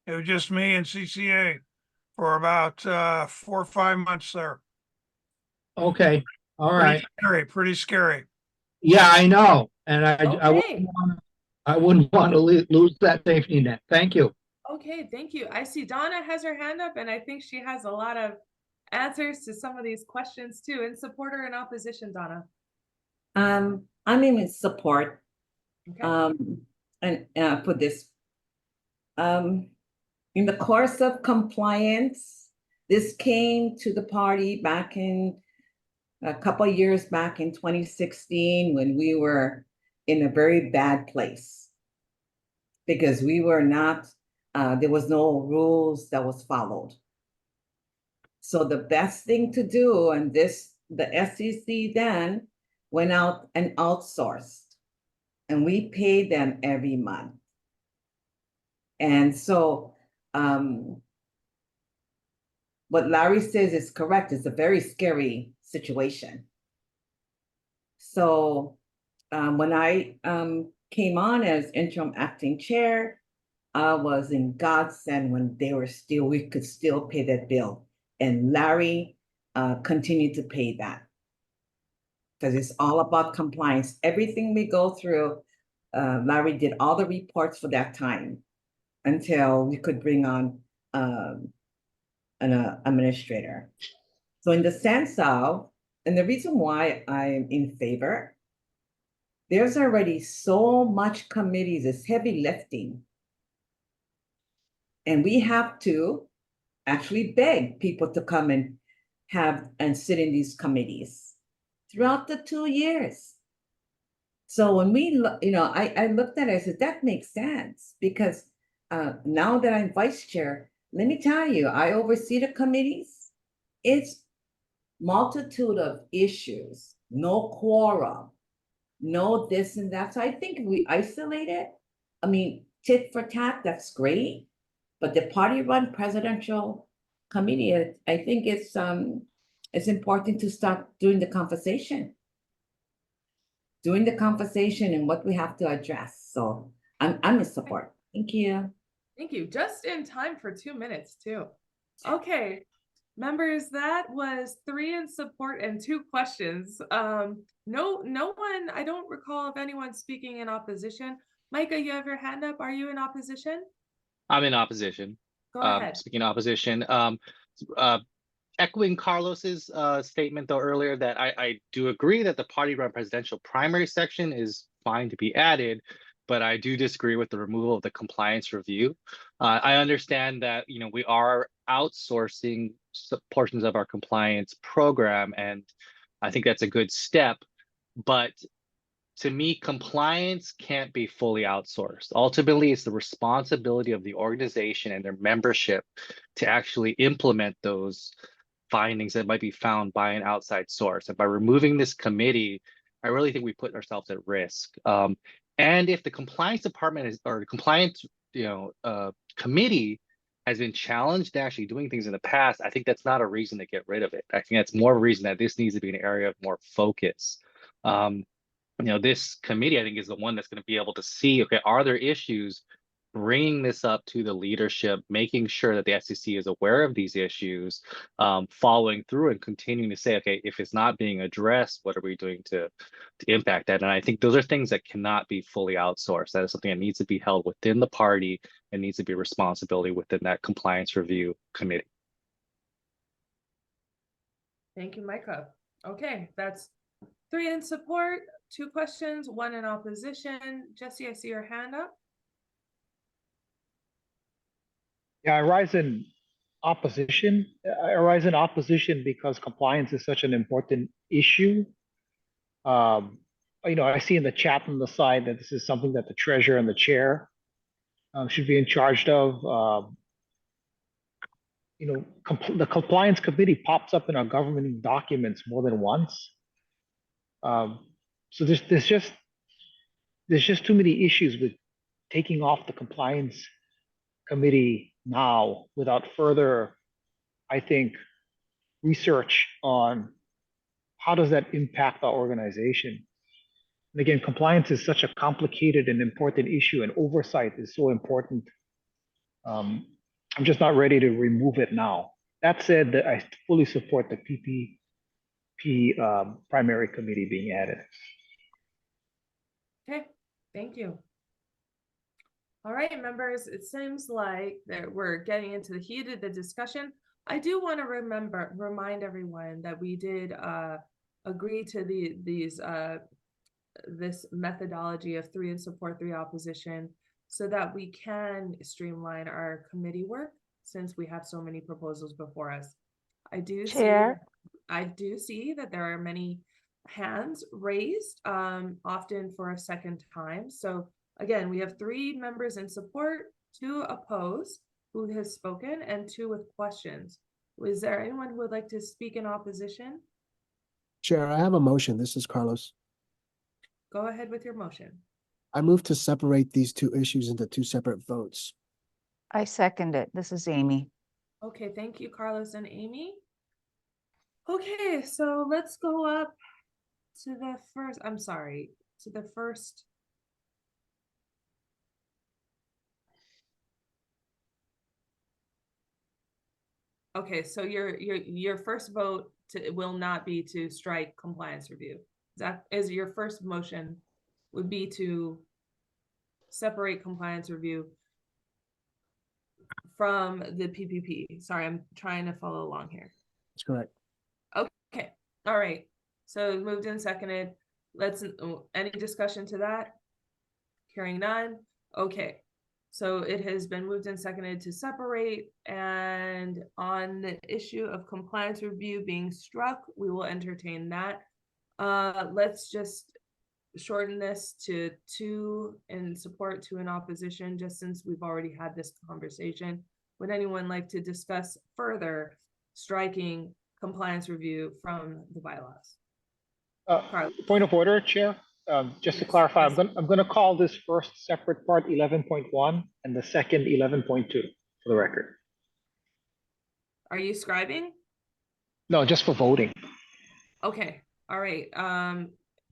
It was just me and CCA for about 4 or 5 months there. Okay, all right. Pretty scary. Yeah, I know, and Okay. I wouldn't want to lose that safety net. Thank you. Okay, thank you. I see Donna has her hand up, and I think she has a lot of answers to some of these questions too. In support or in opposition, Donna? I'm in support. Okay. And for this, in the course of compliance, this came to the party back in a couple of years back in 2016 when we were in a very bad place because we were not, there was no rules that was followed. So the best thing to do, and the SEC then went out and outsourced. and we pay them every month. And so, what Larry says is correct. It's a very scary situation. So, when I came on as interim acting chair, I was in godsend when we could still pay that bill. And Larry continued to pay that. Because it's all about compliance. Everything we go through, Larry did all the reports for that time until we could bring on an administrator. So in the sense of, and the reason why I'm in favor, there's already so much committees, it's heavy lifting. And we have to actually beg people to come and sit in these committees throughout the 2 years. So when I looked at it, I said, that makes sense, because now that I'm vice chair, let me tell you, I oversee the committees. It's multitude of issues, no quorum, no this and that. So I think if we isolate it, I mean, tit for tat, that's great. But the party-run presidential committee, I think it's important to start doing the conversation and what we have to address. So I'm in support. Thank you. Thank you. Just in time for 2 minutes too. Okay, members, that was 3 in support and 2 questions. No one, I don't recall of anyone speaking in opposition. Micah, you have your hand up. Are you in opposition? I'm in opposition. Go ahead. Speaking opposition, echoing Carlos's statement though earlier, that I do agree that the party-run presidential primary section is fine to be added, but I do disagree with the removal of the compliance review. I understand that we are outsourcing portions of our compliance program, and I think that's a good step. But to me, compliance can't be fully outsourced. Ultimately, it's the responsibility of the organization and their membership to actually implement those findings that might be found by an outside source. And by removing this committee, I really think we put ourselves at risk. And if the compliance department or the compliance committee has been challenged to actually doing things in the past, I think that's not a reason to get rid of it. I think that's more of a reason that this needs to be an area of more focus. This committee, I think, is the one that's going to be able to see, okay, are there issues, bringing this up to the leadership, making sure that the SEC is aware of these issues, following through and continuing to say, okay, if it's not being addressed, what are we doing to impact that? And I think those are things that cannot be fully outsourced. That is something that needs to be held within the party and needs to be a responsibility within that compliance review committee. Thank you, Micah. Okay, that's 3 in support, 2 questions, 1 in opposition. Jesse, I see your hand up. Yeah, I rise in opposition. I rise in opposition because compliance is such an important issue. I see in the chat on the side that this is something that the treasurer and the chair should be in charge of. The compliance committee pops up in our governing documents more than once. So there's just too many issues with taking off the compliance committee now without further, I think, research on how does that impact our organization. And again, compliance is such a complicated and important issue, and oversight is so important. I'm just not ready to remove it now. That said, I fully support the PPP primary committee being added. Okay, thank you. All right, members, it seems like that we're getting into the heat of the discussion. I do want to remind everyone that we did agree to this methodology of 3 in support, 3 opposition, so that we can streamline our committee work since we have so many proposals before us. I do see that there are many hands raised, often for a second time. So again, we have 3 members in support, 2 opposed who has spoken, and 2 with questions. Is there anyone who would like to speak in opposition? Chair, I have a motion. This is Carlos. Go ahead with your motion. I move to separate these two issues into two separate votes. I second it. This is Amy. Okay, thank you, Carlos and Amy. Okay, so let's go up to the first, I'm sorry, to the first. Okay, so your first vote will not be to strike compliance review. That is your first motion would be to separate compliance review from the PPP. Sorry, I'm trying to follow along here. That's correct. Okay, all right. So moved and seconded. Any discussion to that? Hearing none. Okay. So it has been moved and seconded to separate, and on the issue of compliance review being struck, we will entertain that. Let's just shorten this to 2 in support, 2 in opposition, just since we've already had this conversation. Would anyone like to discuss further striking compliance review from the bylaws? Point of order, Chair. Just to clarify, I'm gonna call this first separate part 11.1 and the second 11.2 for the record. Are you scribing? No, just for voting. Okay, all right.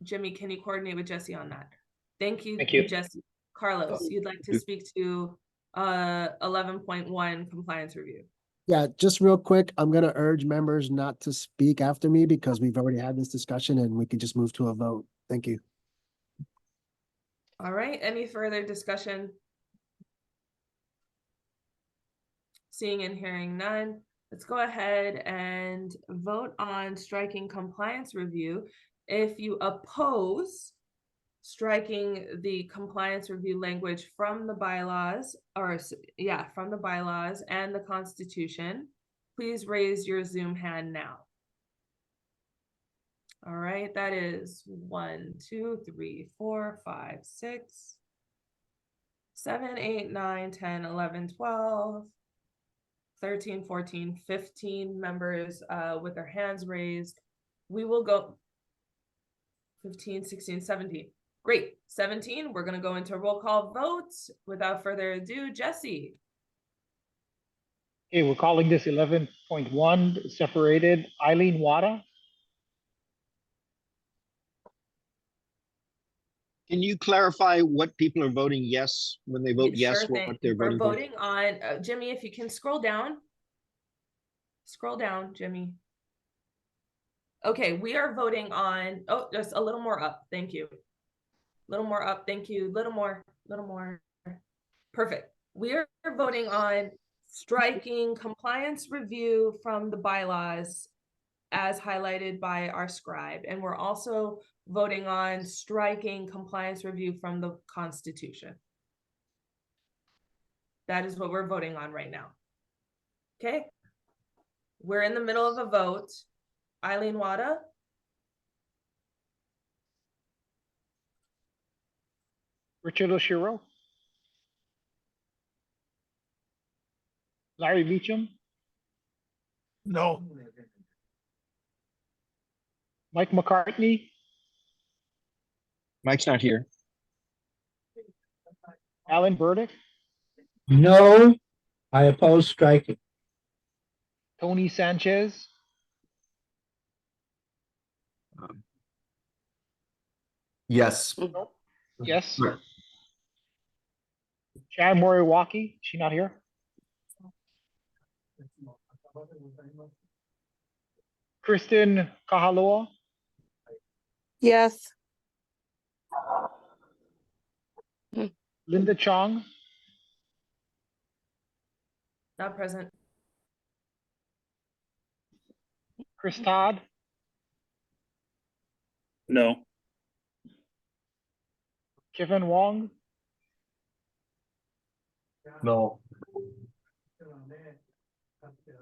Jimmy, can you coordinate with Jesse on that? Thank you, Jesse. Carlos, you'd like to speak to 11.1 compliance review. Yeah, just real quick, I'm gonna urge members not to speak after me because we've already had this discussion and we can just move to a vote. Thank you. All right, any further discussion? Seeing and hearing none, let's go ahead and vote on striking compliance review. If you oppose striking the compliance review language from the bylaws, from the bylaws and the Constitution, please raise your Zoom hand now. All right, that is 1, 2, 3, 4, 5, 6, 7, 8, 9, 10, 11, 12, 13, 14, 15 members with their hands raised. We will go 15, 16, 17. Great, 17, we're gonna go into a roll call vote. Without further ado, Jesse. Okay, we're calling this 11.1 separated. Eileen Wada. Can you clarify what people are voting yes when they vote yes? Sure thing. What they're We're voting voting on Jimmy. If you can scroll down, Jimmy. Okay, we are voting on. Oh, just a little more up. Thank you. A little more up. Thank you. Little more. Perfect. We are voting on striking compliance review from the bylaws as highlighted by our scribe, and we're also voting on striking compliance review from the Constitution. That is what we're voting on right now. Okay. We're in the middle of a vote. Eileen Wada. Richard Oshiro. Larry Beecham. No. Mike McCartney. Mike's not here. Alan Burdick. No, I oppose striking. Tony Sanchez. Yes. Yes. Sharon Moriwaki. She not here. Kristen Kahaloa. Yes. Linda Chong. Not present. Chris Todd. No. Kevin Wong. No.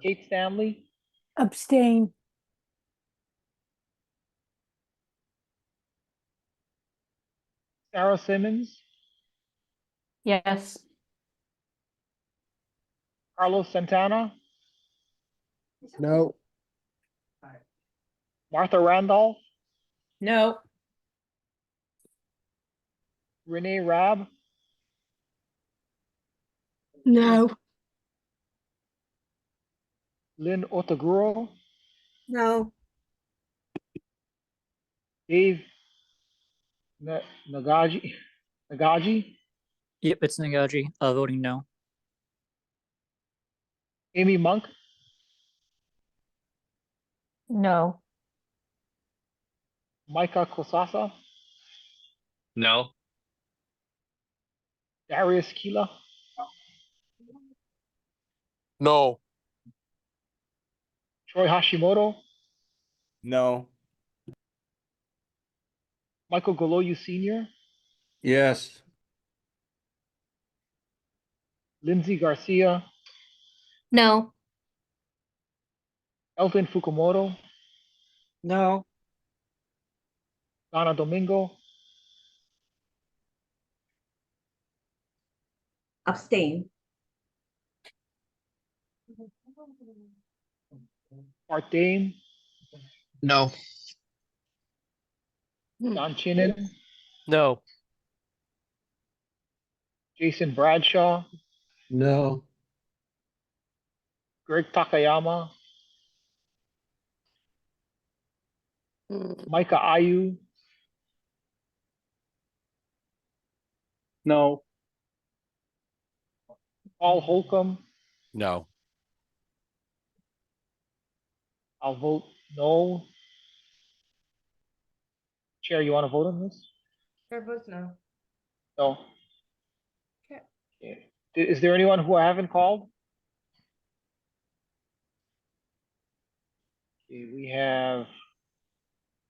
Kate Stanley. Abstain. Sarah Simmons. Yes. Carlos Santana. No. Martha Randolph. No. Renee Rabb, No. Lynn Otaguro, No. Dave Nagaji, Yep, it's Nagaji, voting no. Amy Monk, No. Micah Kosasa, No. Darius Keela, No. Troy Hashimoto, No. Michael Goloyu Sr., Yes. Lindsay Garcia, No. Elton Fukumoto, No. Donna Domingo, Abstain. Art Dane, No. John Chinnen, No. Jason Bradshaw, No. Greg Takayama, Micah Ayu, No. Paul Holcomb. No. I'll vote no. Chair, you want to vote on this? Chair votes no. No. Okay. Okay. Is there anyone who I haven't called? Okay, we have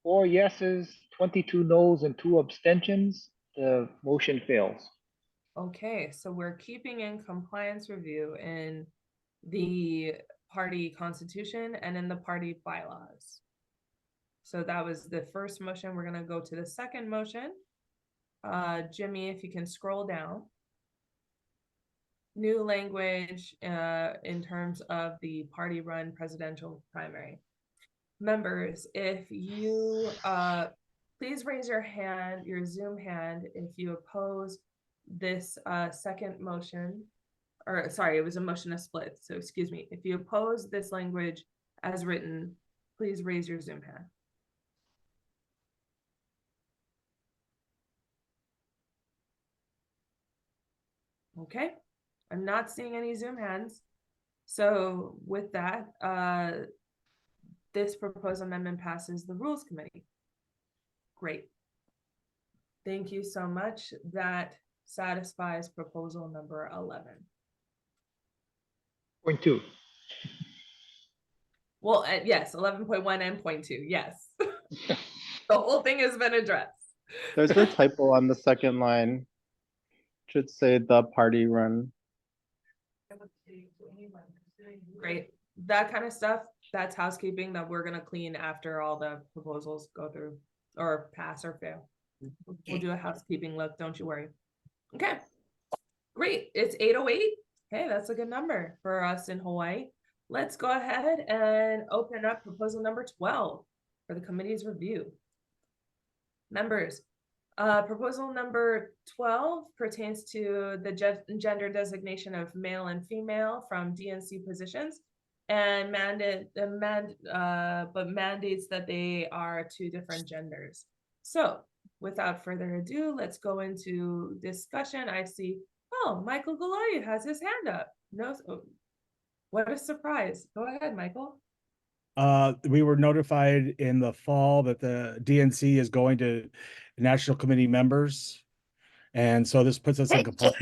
4 yeses, 22 noes, and 2 abstentions. The motion fails. Okay, so we're keeping in compliance review in the party constitution and in the party bylaws. So that was the first motion. We're gonna go to the second motion. Jimmy, if you can scroll down. New language in terms of the party run presidential primary. Members, if you please raise your hand, your Zoom hand, if you oppose this second motion, or sorry, it was a motion to split. So excuse me. If you oppose this language as written, please raise your Zoom hand. Okay, I'm not seeing any Zoom hands. So with that, this proposed amendment passes the Rules Committee. Great. Thank you so much. That satisfies proposal number 11. Point 2. Well, yes, 11.1 and point 2, yes. The whole thing has been addressed. There's a typo on the second line. Should say the party run. Great. That kind of stuff, that's housekeeping that we're gonna clean after all the proposals go through or pass or fail. We'll do a housekeeping look, don't you worry. Okay, great. It's 8:08. Okay, that's a good number for us in Hawaii. Let's go ahead and open up proposal number 12 for the committee's review. Members, proposal number 12 pertains to the gender designation of male and female from DNC positions and mandates that they are 2 different genders. So without further ado, let's go into discussion. I see, oh, Michael Galoya has his hand up. No, oh, what a surprise. Go ahead, Michael. We were notified in the fall that the DNC is going to national committee members. And so this puts us in compliance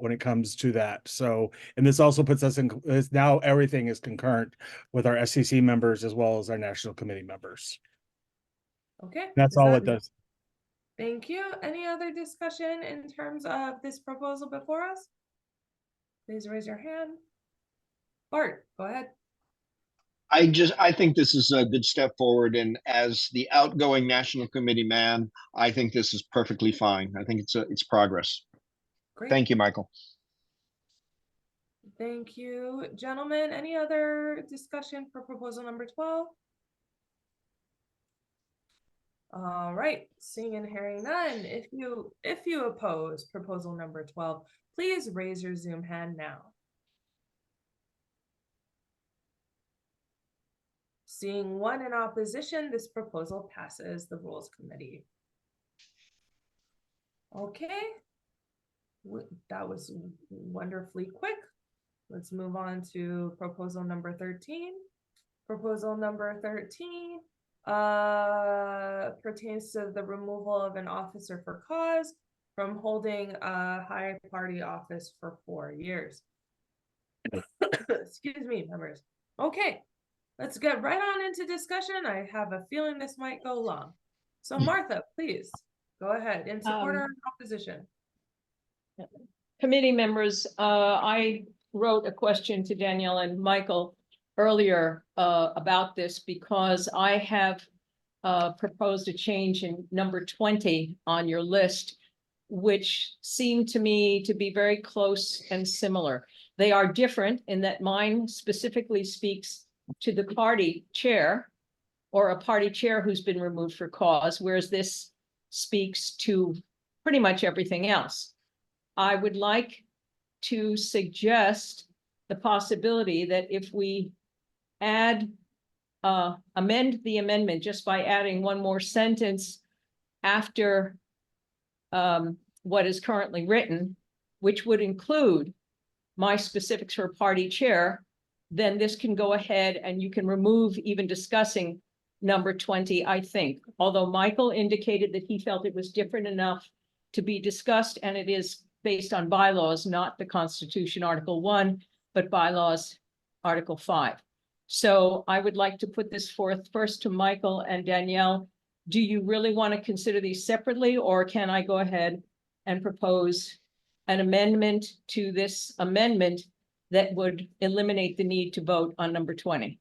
when it comes to that. So, and this also puts us in, now everything is concurrent with our SCC members as well as our national committee members. Okay. That's all it does. Thank you. Any other discussion in terms of this proposal before us? Please raise your hand. Bart, go ahead. I think this is a good step forward, and as the outgoing national committee man, I think this is perfectly fine. I think it's progress. Great. Thank you, Michael. Thank you, gentlemen. Any other discussion for proposal number 12? All right, seeing and hearing none, if you oppose proposal number 12, please raise your Zoom hand now. Seeing one in opposition, this proposal passes the Rules Committee. Okay, that was wonderfully quick. Let's move on to proposal number 13. Proposal number 13 pertains to the removal of an officer for cause from holding a high party office for 4 years. Excuse me, members. Okay, let's get right on into discussion. I have a feeling this might go long. So Martha, please go ahead. In support or in opposition? Committee members, I wrote a question to Danielle and Michael earlier about this because I have proposed a change in number 20 on your list, which seemed to me to be very close and similar. They are different in that mine specifically speaks to the party chair or a party chair who's been removed for cause, whereas this speaks to pretty much everything else. I would like to suggest the possibility that if we amend the amendment just by adding one more sentence after what is currently written, which would include my specifics for party chair, then this can go ahead and you can remove even discussing number 20, I think. Although Michael indicated that he felt it was different enough to be discussed, and it is based on bylaws, not the Constitution, Article 1, but bylaws, Article 5. So I would like to put this forth first to Michael and Danielle. Do you really want to consider these separately, or can I go ahead and propose an amendment to this amendment that would eliminate the need to vote on number 20?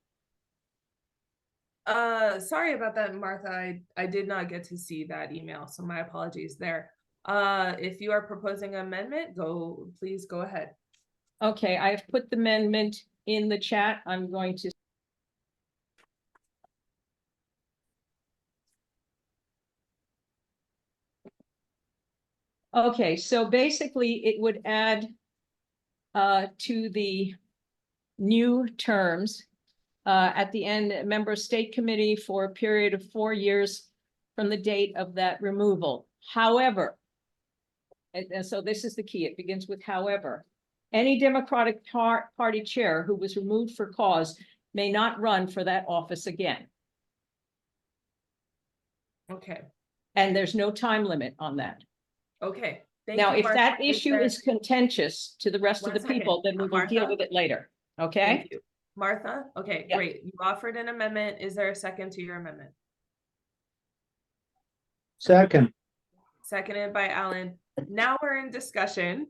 Sorry about that, Martha. I did not get to see that email, so my apologies there. If you are proposing an amendment, please go ahead. Okay, I have put the amendment in the chat. I'm going to. Okay, so basically it would add to the new terms at the end, member of state committee for a period of 4 years from the date of that removal. However, and so this is the key, it begins with however, any Democratic Party chair who was removed for cause may not run for that office again. Okay. And there's no time limit on that. Okay. Now, if that issue is contentious to the rest of the people, then we will deal with it later. Okay? Thank you. Martha? Okay, great. You offered an amendment. Is there a second to your amendment? Second. Seconded by Alan. Now we're in discussion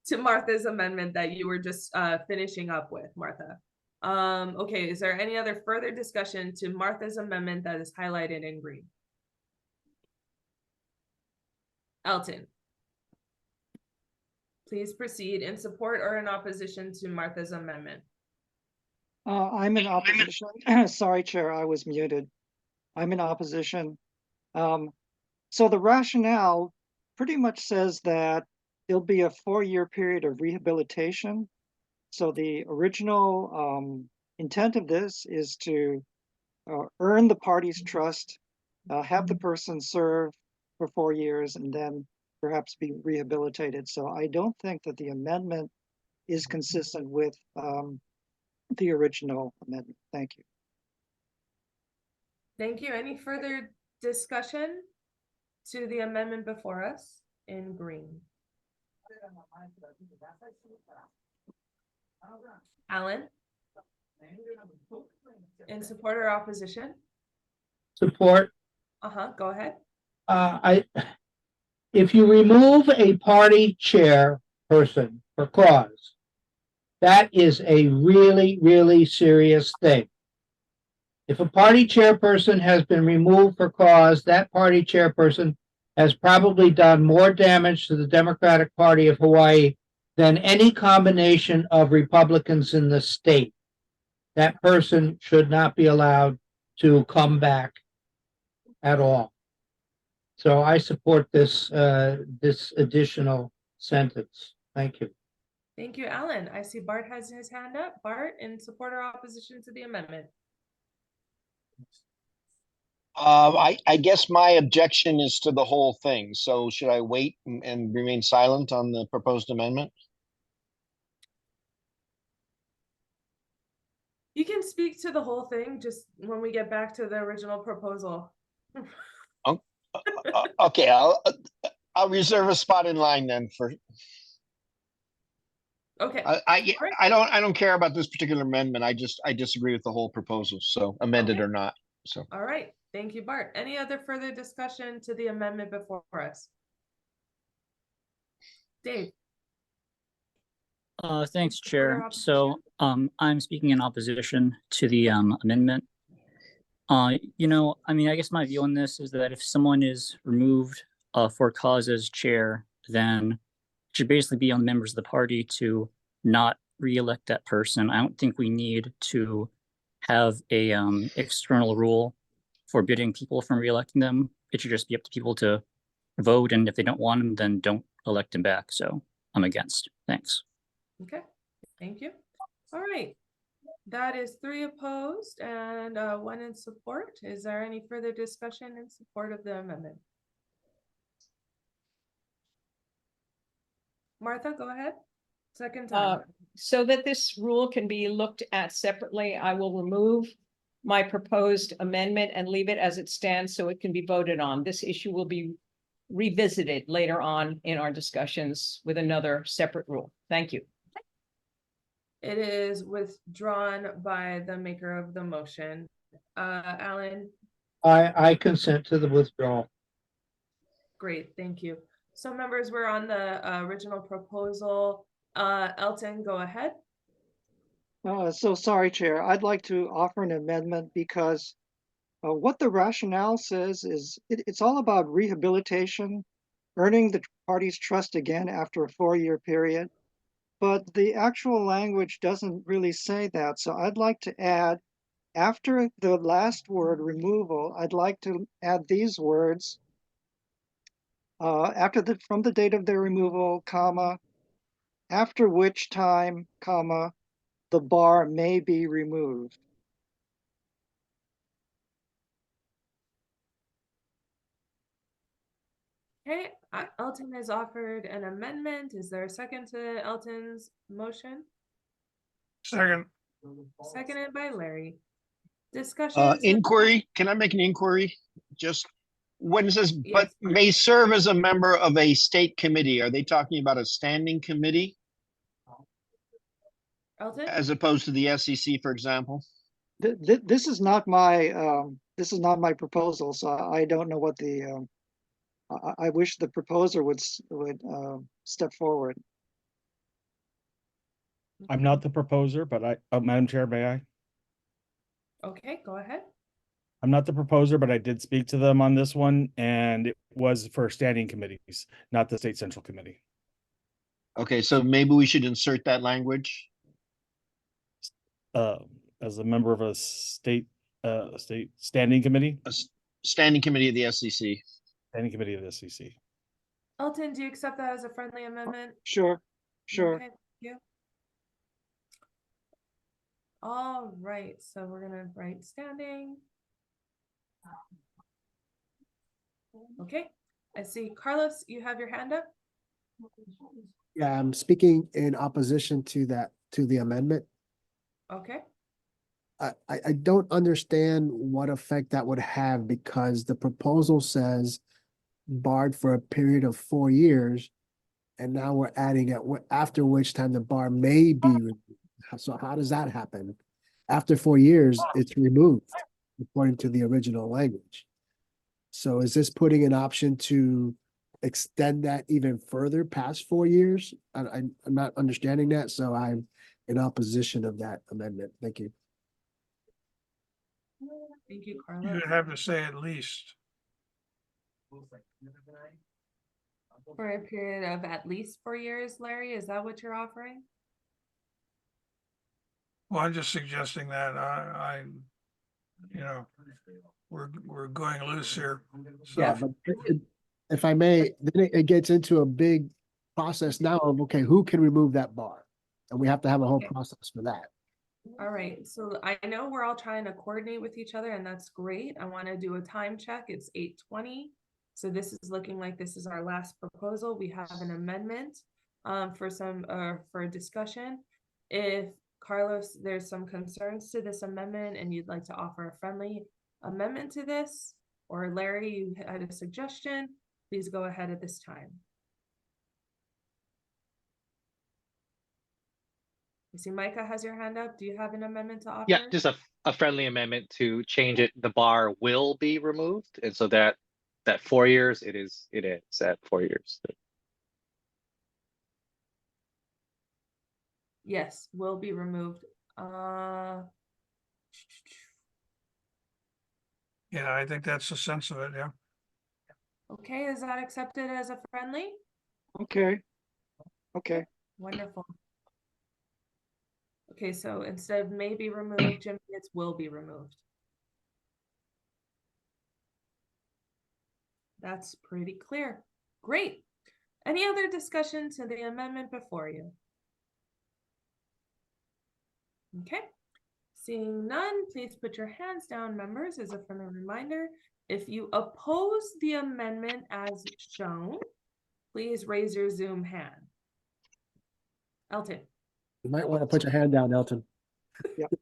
to Martha's amendment that you were just finishing up with, Martha. Okay, is there any other further discussion to Martha's amendment that is highlighted in green? Elton. Please proceed in support or in opposition to Martha's amendment. I'm in opposition. Sorry, Chair, I was muted. I'm in opposition. So the rationale pretty much says that there'll be a 4-year period of rehabilitation. So the original intent of this is to earn the party's trust, have the person serve for 4 years, and then perhaps be rehabilitated. So I don't think that the amendment is consistent with the original amendment. Thank you. Thank you. Any further discussion to the amendment before us in green? Alan? In support or opposition? Support. Go ahead. If you remove a party chair person for cause, that is a really, really serious thing. If a party chairperson has been removed for cause, that party chairperson has probably done more damage to the Democratic Party of Hawaii than any combination of Republicans in the state. That person should not be allowed to come back at all. So I support this, this additional sentence. Thank you. Thank you, Alan. I see Bart has his hand up. Bart, in support or opposition to the amendment? I guess my objection is to the whole thing. So should I wait and remain silent on the proposed amendment? You can speak to the whole thing just when we get back to the original proposal. Okay, I'll reserve a spot in line then for. Okay. I don't care about this particular amendment. I disagree with the whole proposal. So amended or not. So. All right. Thank you, Bart. Any other further discussion to the amendment before us? Dave. Thanks, Chair. So, I'm speaking in opposition to the amendment. You know, I mean, I guess my view on this is that if someone is removed for cause as chair, then it should basically be on the members of the party to not re-elect that person. I don't think we need to have a external rule forbidding people from re-electing them. It should just be up to people to vote, and if they don't want them, then don't elect them back. So I'm against. Thanks. Okay, thank you. All right, that is 3 opposed and 1 in support. Is there any further discussion in support of the amendment? Martha, go ahead. Second time. So that this rule can be looked at separately, I will remove my proposed amendment and leave it as it stands so it can be voted on. This issue will be revisited later on in our discussions with another separate rule. Thank you. It is withdrawn by the maker of the motion. Alan? I consent to the withdrawal. Great, thank you. So members, we're on the original proposal. Elton, go ahead. So sorry, Chair. I'd like to offer an amendment because what the rationale says is it's all about rehabilitation, earning the party's trust again after a 4-year period. But the actual language doesn't really say that. So I'd like to add, after the last word removal, I'd like to add these words, from the date of their removal, comma, after which time, comma, the bar may be removed. Okay, Elton has offered an amendment. Is there a second to Elton's motion? Second. Seconded by Larry. Discussion. Inquiry. Can I make an inquiry? Just when it says, but may serve as a member of a state committee, are they talking about a standing committee? Elton? As opposed to the SEC, for example? This is not my proposal, so I don't know what the I wish the proposer would step forward. I'm not the proposer, but Madam Chair, may I? Okay, go ahead. I'm not the proposer, but I did speak to them on this one, and it was for standing committees, not the State Central Committee. Okay, so maybe we should insert that language. As a member of a state standing committee? A standing committee of the SEC. Standing committee of the SEC. Elton, do you accept that as a friendly amendment? Sure, sure. Okay, thank you. All right, so we're gonna write standing. Okay, I see Carlos, you have your hand up. Yeah, I'm speaking in opposition to the amendment. Okay. I don't understand what effect that would have because the proposal says barred for a period of 4 years. And now we're adding it after which time the bar may be removed. So how does that happen? After 4 years, it's removed according to the original language. So is this putting an option to extend that even further past 4 years? I'm not understanding that, so I'm in opposition of that amendment. Thank you. Thank you, Carlos. You'd have to say at least. For a period of at least 4 years, Larry, is that what you're offering? Well, I'm just suggesting that you know, we're going loose here. Yeah, So, but if I may, then it gets into a big process now of, okay, who can remove that bar? And we have to have a whole Okay. process for that. All right, so I know we're all trying to coordinate with each other, and that's great. I want to do a time check. It's 8:20. So this is looking like this is our last proposal. We have an amendment for a discussion. If Carlos, there's some concerns to this amendment and you'd like to offer a friendly amendment to this, or Larry, you had a suggestion, please go ahead at this time. I see Micah has your hand up. Do you have an amendment to offer? Yeah, just a friendly amendment to change it. The bar will be removed, and so that 4 years it is at 4 years. Yes, will be removed. yeah, I think that's the sense of it. Yeah. Okay, is that accepted as a friendly? Okay. Okay. Wonderful. Okay, so instead of may be removed, Jim, it's will be removed. That's pretty clear. Great. Any other discussion to the amendment before you? Okay. Seeing none, please put your hands down, members, as a friendly reminder. If you oppose the amendment as shown, please raise your Zoom hand. Elton. You might want to put your hand down, Elton. Yep.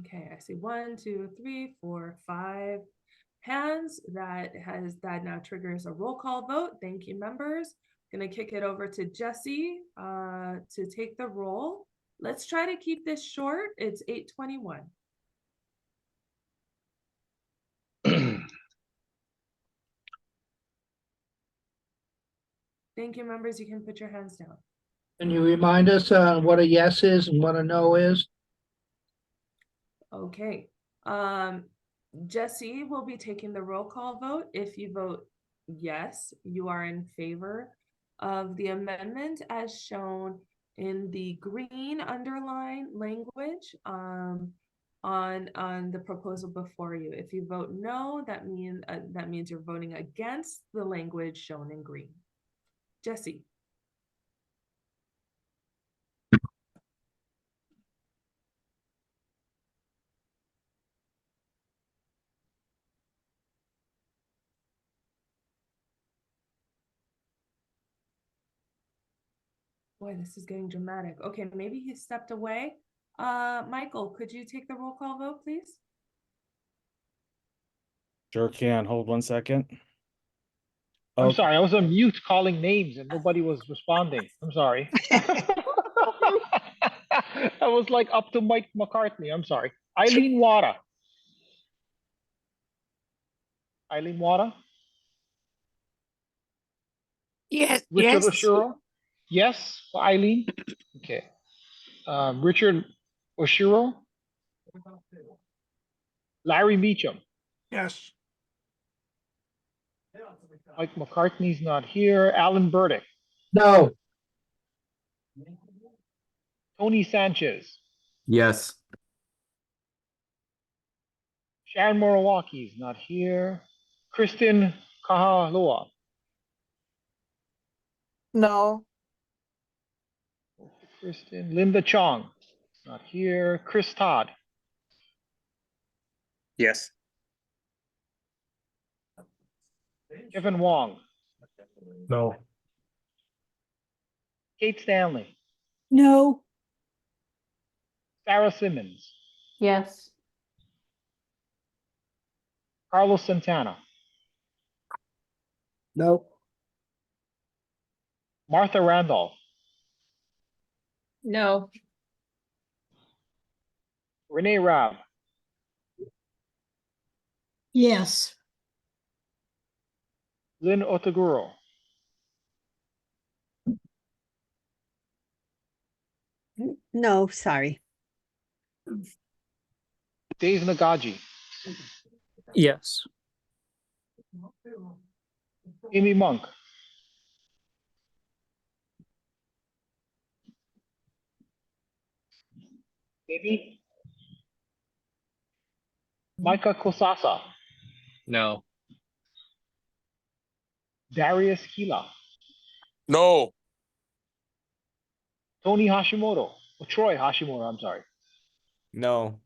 Okay, I see 1, 2, 3, 4, 5 hands. That now triggers a roll call vote. Thank you, members. Gonna kick it over to Jesse to take the roll. Let's try to keep this short. It's 8:21. Thank you, members. You can put your hands down. Can you remind us what a yes is and what a no is? Okay. Jesse will be taking the roll call vote. If you vote yes, you are in favor of the amendment as shown in the green underline language on the proposal before you. If you vote no, that means you're voting against the language shown in green. Jesse. Boy, this is getting dramatic. Okay, maybe he stepped away. Michael, could you take the roll call vote, please? Sure can. Hold 1 second. I'm Okay. sorry, I was on mute calling names and nobody was responding. I'm sorry. I was like up to Mike McCartney. I'm sorry. Eileen Wada. Eileen Wada. Yes, Richard yes. Oshiro. Yes, for Eileen. Okay. Richard Oshiro. Larry Meacham. Yes. Mike McCartney's not here. Alan Burdick. No. Tony Sanchez. Yes. Sharon Moriwaki's not here. Kristen Kahaloa. No. Kristen. Linda Chong. Not here. Chris Todd. Yes. Kevin Wong. No. Kate Stanley. No. Sarah Simmons. Yes. Carlos Santana. No. Martha Randolph. No. Renee Rabb. Yes. Lynn Otaguro. No, sorry. Dave Nagaji. Yes. Amy Monk. Amy? Micah Kosasa, No. Darius Kila, No. Tony Hashimoto, Troy Hashimoto, I'm sorry. No.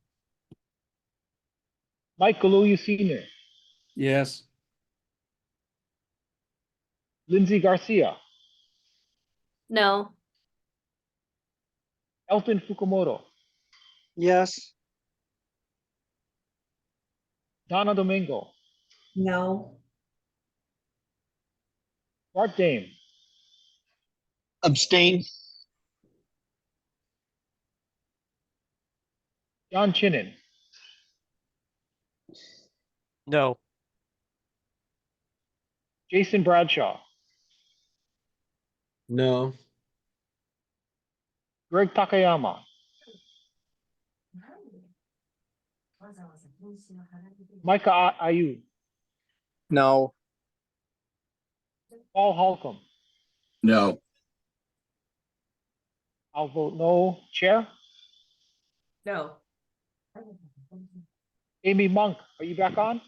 Mike Galoyu Sr., Yes. Lindsay Garcia, No. Elton Fukumoto, Yes. Donna Domingo, No. Bart Dame, Abstain. John Chinnen, No. Jason Bradshaw, No. Greg Takayama, Micah Ayu, No. Paul Holcomb. No. I'll vote no. Chair? No. Amy Monk, are you back on?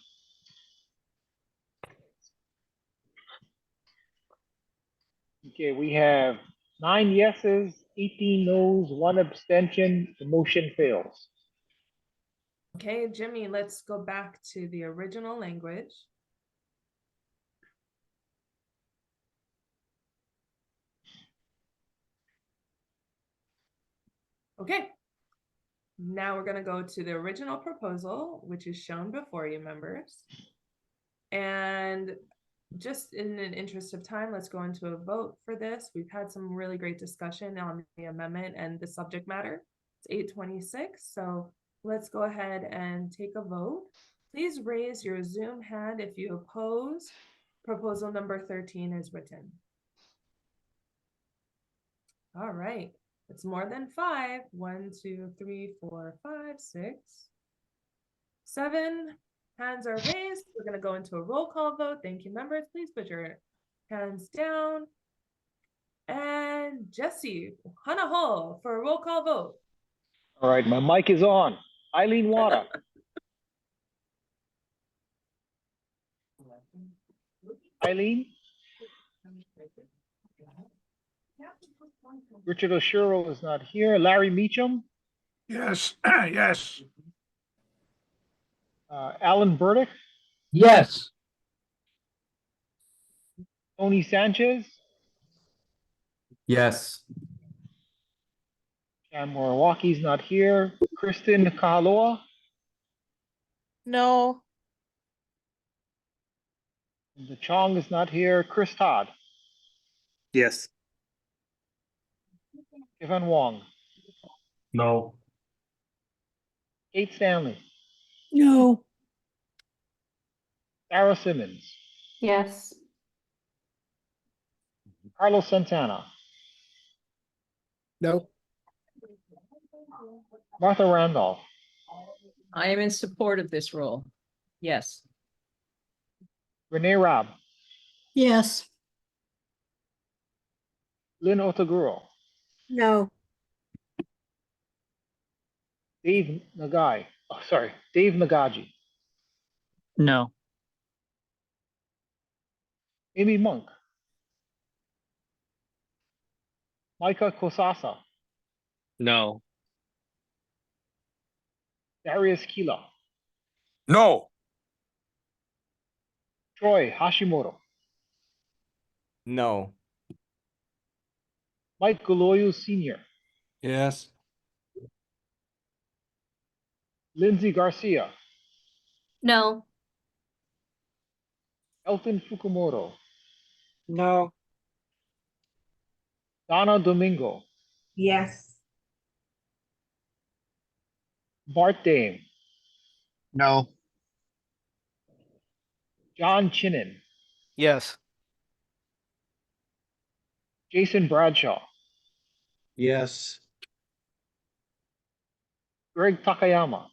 Okay, we have 9 yeses, 18 noes, 1 abstention. The motion fails. Okay, Jimmy, let's go back to the original language. Okay. Now we're going to go to the original proposal, which is shown before you, members. And just in an interest of time, let's go into a vote for this. We've had some really great discussion on the amendment and the subject matter. It's 8:26, so let's go ahead and take a vote. Please raise your Zoom hand if you oppose. Proposal number 13 is written. All right. It's more than 5. 1, 2, 3, 4, 5, 6, 7. Hands are raised. We're going to go into a roll call vote. Thank you, members. Please put your hands down. And Jesse, Hanaho for a roll call vote. All right, my mic is on. Eileen Wada. Eileen? Richard Oshiro is not here. Larry Meacham? Yes, yes. Alan Burdick? Yes. Tony Sanchez? Yes. Cam Moriwaki's not here. Kristen Kahaloa? No. The Chong is not here. Chris Todd? Yes. Kevin Wong? No. Kate Stanley? No. Sarah Simmons? Yes. Carlos Santana? No. Martha Randolph? I am in support of this rule. Yes. Renee Rabb? Yes. Lynn Otaguro? No. Dave Nagai? Oh, sorry, Dave Nagaji? No. Amy Monk? Micah Kosasa? No. Darius Kila? No. Troy Hashimoto? No. Mike Galoyu Sr.? Yes. Lindsay Garcia? No. Elton Fukumoto? No. Donna Domingo? Yes. Bart Dame? No. John Chinnen? Yes. Jason Bradshaw? Yes. Greg Takayama?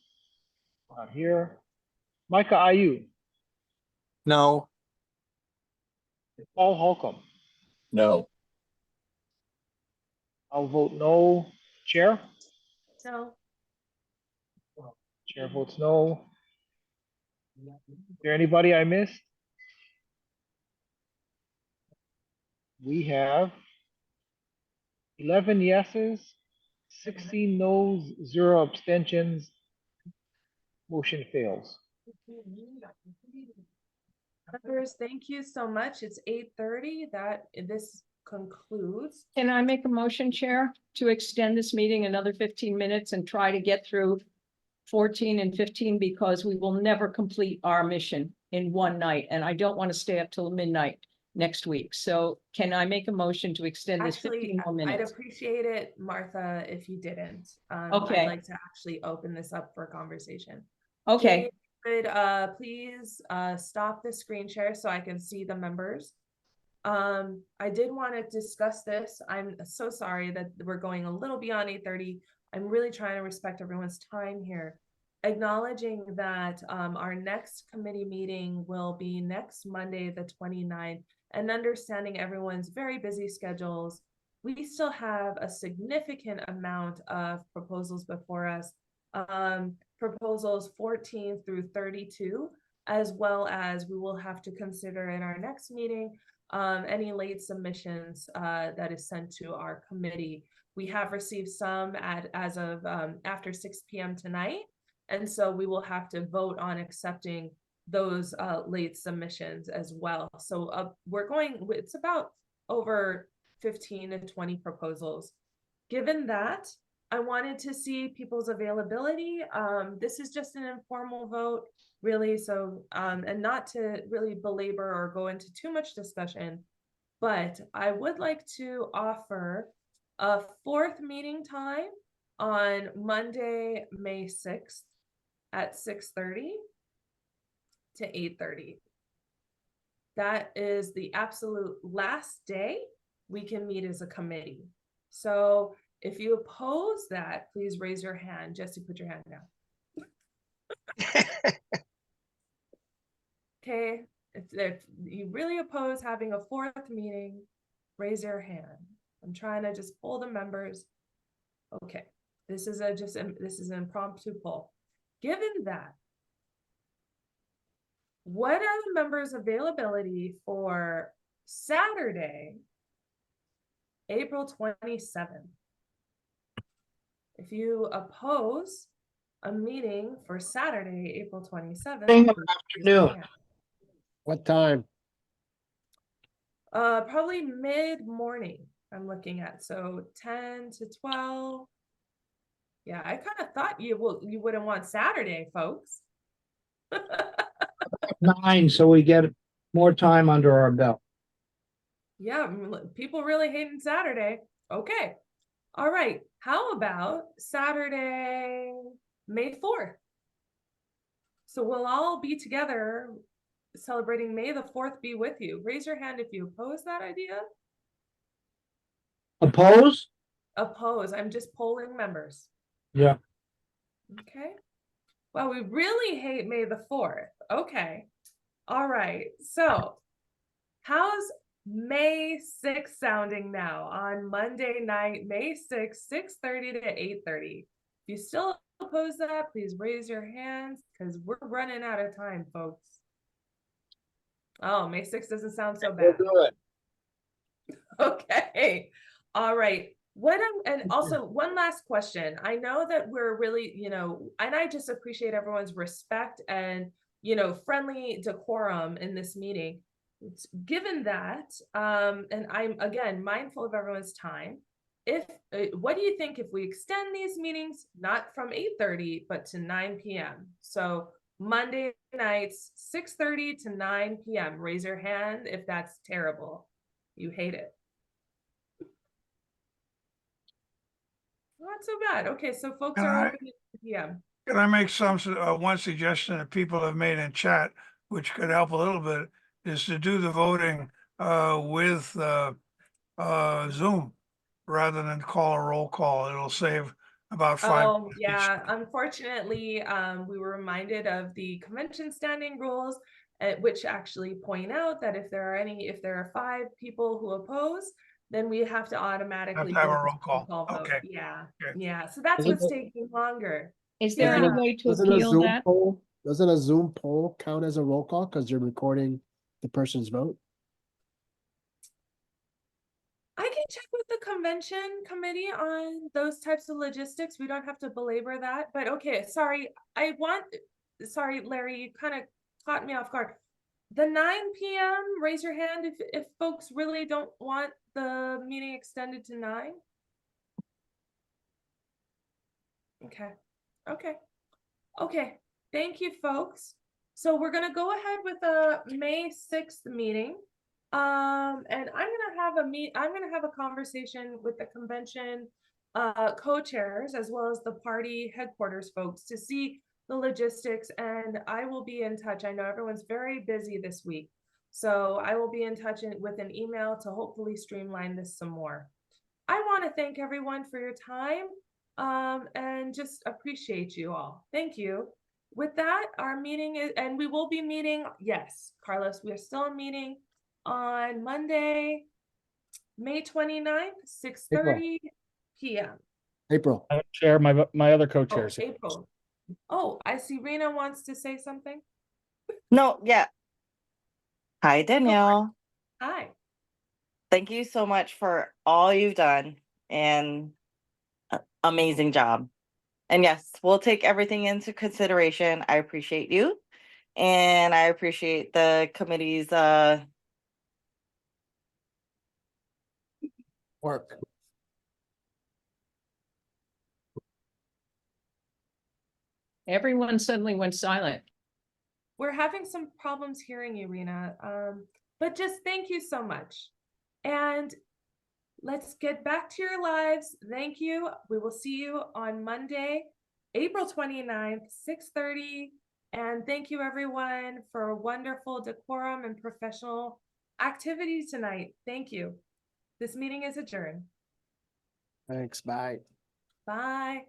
Not here. Micah Ayu? No. Paul Holcomb? No. I'll vote no. Chair? No. Chair votes no. Is there anybody I missed? We have 11 yeses, 16 noes, 0 abstentions. Motion fails. Members, thank you so much. It's 8:30. This concludes. Can I make a motion, Chair, to extend this meeting another 15 minutes and try to get through 14 and 15 because we will never complete our mission in one night, and I don't want to stay up till midnight next week. So can I make a motion to extend this Actually, 15 more I'd minutes? appreciate it, Martha, if you didn't. Okay. I'd like to actually open this up for conversation. Okay. Could please stop the screen share so I can see the members. I did want to discuss this. I'm so sorry that we're going a little beyond 8:30. I'm really trying to respect everyone's time here. Acknowledging that our next committee meeting will be next Monday, the 29th, and understanding everyone's very busy schedules. We still have a significant amount of proposals before us. Proposals 14 through 32, as well as we will have to consider in our next meeting any late submissions that is sent to our committee. We have received some as of after 6 p.m. tonight, and so we will have to vote on accepting those late submissions as well. So it's about over 15 to 20 proposals. Given that, I wanted to see people's availability. This is just an informal vote, really. So, and not to really belabor or go into too much discussion, but I would like to offer a 4th meeting time on Monday, May 6th at 6:30 to 8:30. That is the absolute last day we can meet as a committee. So if you oppose that, please raise your hand. Jesse, put your hand down. Okay, if you really oppose having a 4th meeting, raise your hand. I'm trying to just poll the members. Okay, this is an impromptu poll. Given that, what are the members' availability for Saturday, April 27th? If you oppose a meeting for Saturday, April 27th. Afternoon. What time? Probably mid-morning, I'm looking at. So 10 to 12. Yeah, I kind of thought you wouldn't want Saturday, folks. 9, so we get more time under our belt. Yeah, people really hating Saturday. Okay. All right. How about Saturday, May 4th? So we'll all be together celebrating May the 4th be with you. Raise your hand if you oppose that idea. Oppose? Oppose. I'm just polling members. Yeah. Okay. Well, we really hate May the 4th. Okay. All right. So how's May 6th sounding now on Monday night, May 6th, 6:30 to 8:30? If you still oppose that, please raise your hands because we're running out of time, folks. Oh, May 6th doesn't sound so bad. We'll do it. Okay. All right. And also one last question. I know that we're really, and I just appreciate everyone's respect and, friendly decorum in this meeting. Given that, and I'm again mindful of everyone's time, what do you think if we extend these meetings not from 8:30 but to 9 p.m.? So Monday nights 6:30 to 9 p.m. Raise your hand if that's terrible. You hate it. Not so bad. Okay, so folks are open at p.m. Can I make one suggestion that people have made in chat, which could help a little bit, is to do the voting with Zoom rather than call a roll call. It'll save about 5 minutes each. Yeah. Unfortunately, we were reminded of the convention standing rules, which actually point out that if there are 5 people who oppose, then we have to automatically have a go roll call. vote. Okay. Yeah. Okay. Yeah. So that's what's taking longer. Is there any Yeah. way to Doesn't a appeal Zoom that? poll, doesn't a Zoom poll count as a roll call because you're recording the person's vote? I can check with the convention committee on those types of logistics. We don't have to belabor that, but okay, sorry. Sorry, Larry, you kind of caught me off guard. The 9 p.m., raise your hand if folks really don't want the meeting extended to 9. Okay. Thank you, folks. So we're gonna go ahead with a May 6th meeting. And I'm gonna have a conversation with the convention co-chairs as well as the party headquarters folks to see the logistics, and I will be in touch. I know everyone's very busy this week, so I will be in touch with an email to hopefully streamline this some more. I want to thank everyone for your time and just appreciate you all. Thank you. With that, our meeting is, and we will be meeting, yes, Carlos, we are still meeting on Monday, May 29th, 6:30 p.m. April. I chair my other co-chairs. April. Oh, I see Rena wants to say something. No, yeah. Hi, Danielle. Hi. Thank you so much for all you've done and amazing job. And yes, we'll take everything into consideration. I appreciate you. And I appreciate the committee's work. Everyone suddenly went silent. We're having some problems hearing you, Rena. But just thank you so much. And let's get back to your lives. Thank you. We will see you on Monday, April 29th, 6:30. And thank you everyone for a wonderful decorum and professional activity tonight. Thank you. This meeting is adjourned. Thanks, bye. Bye.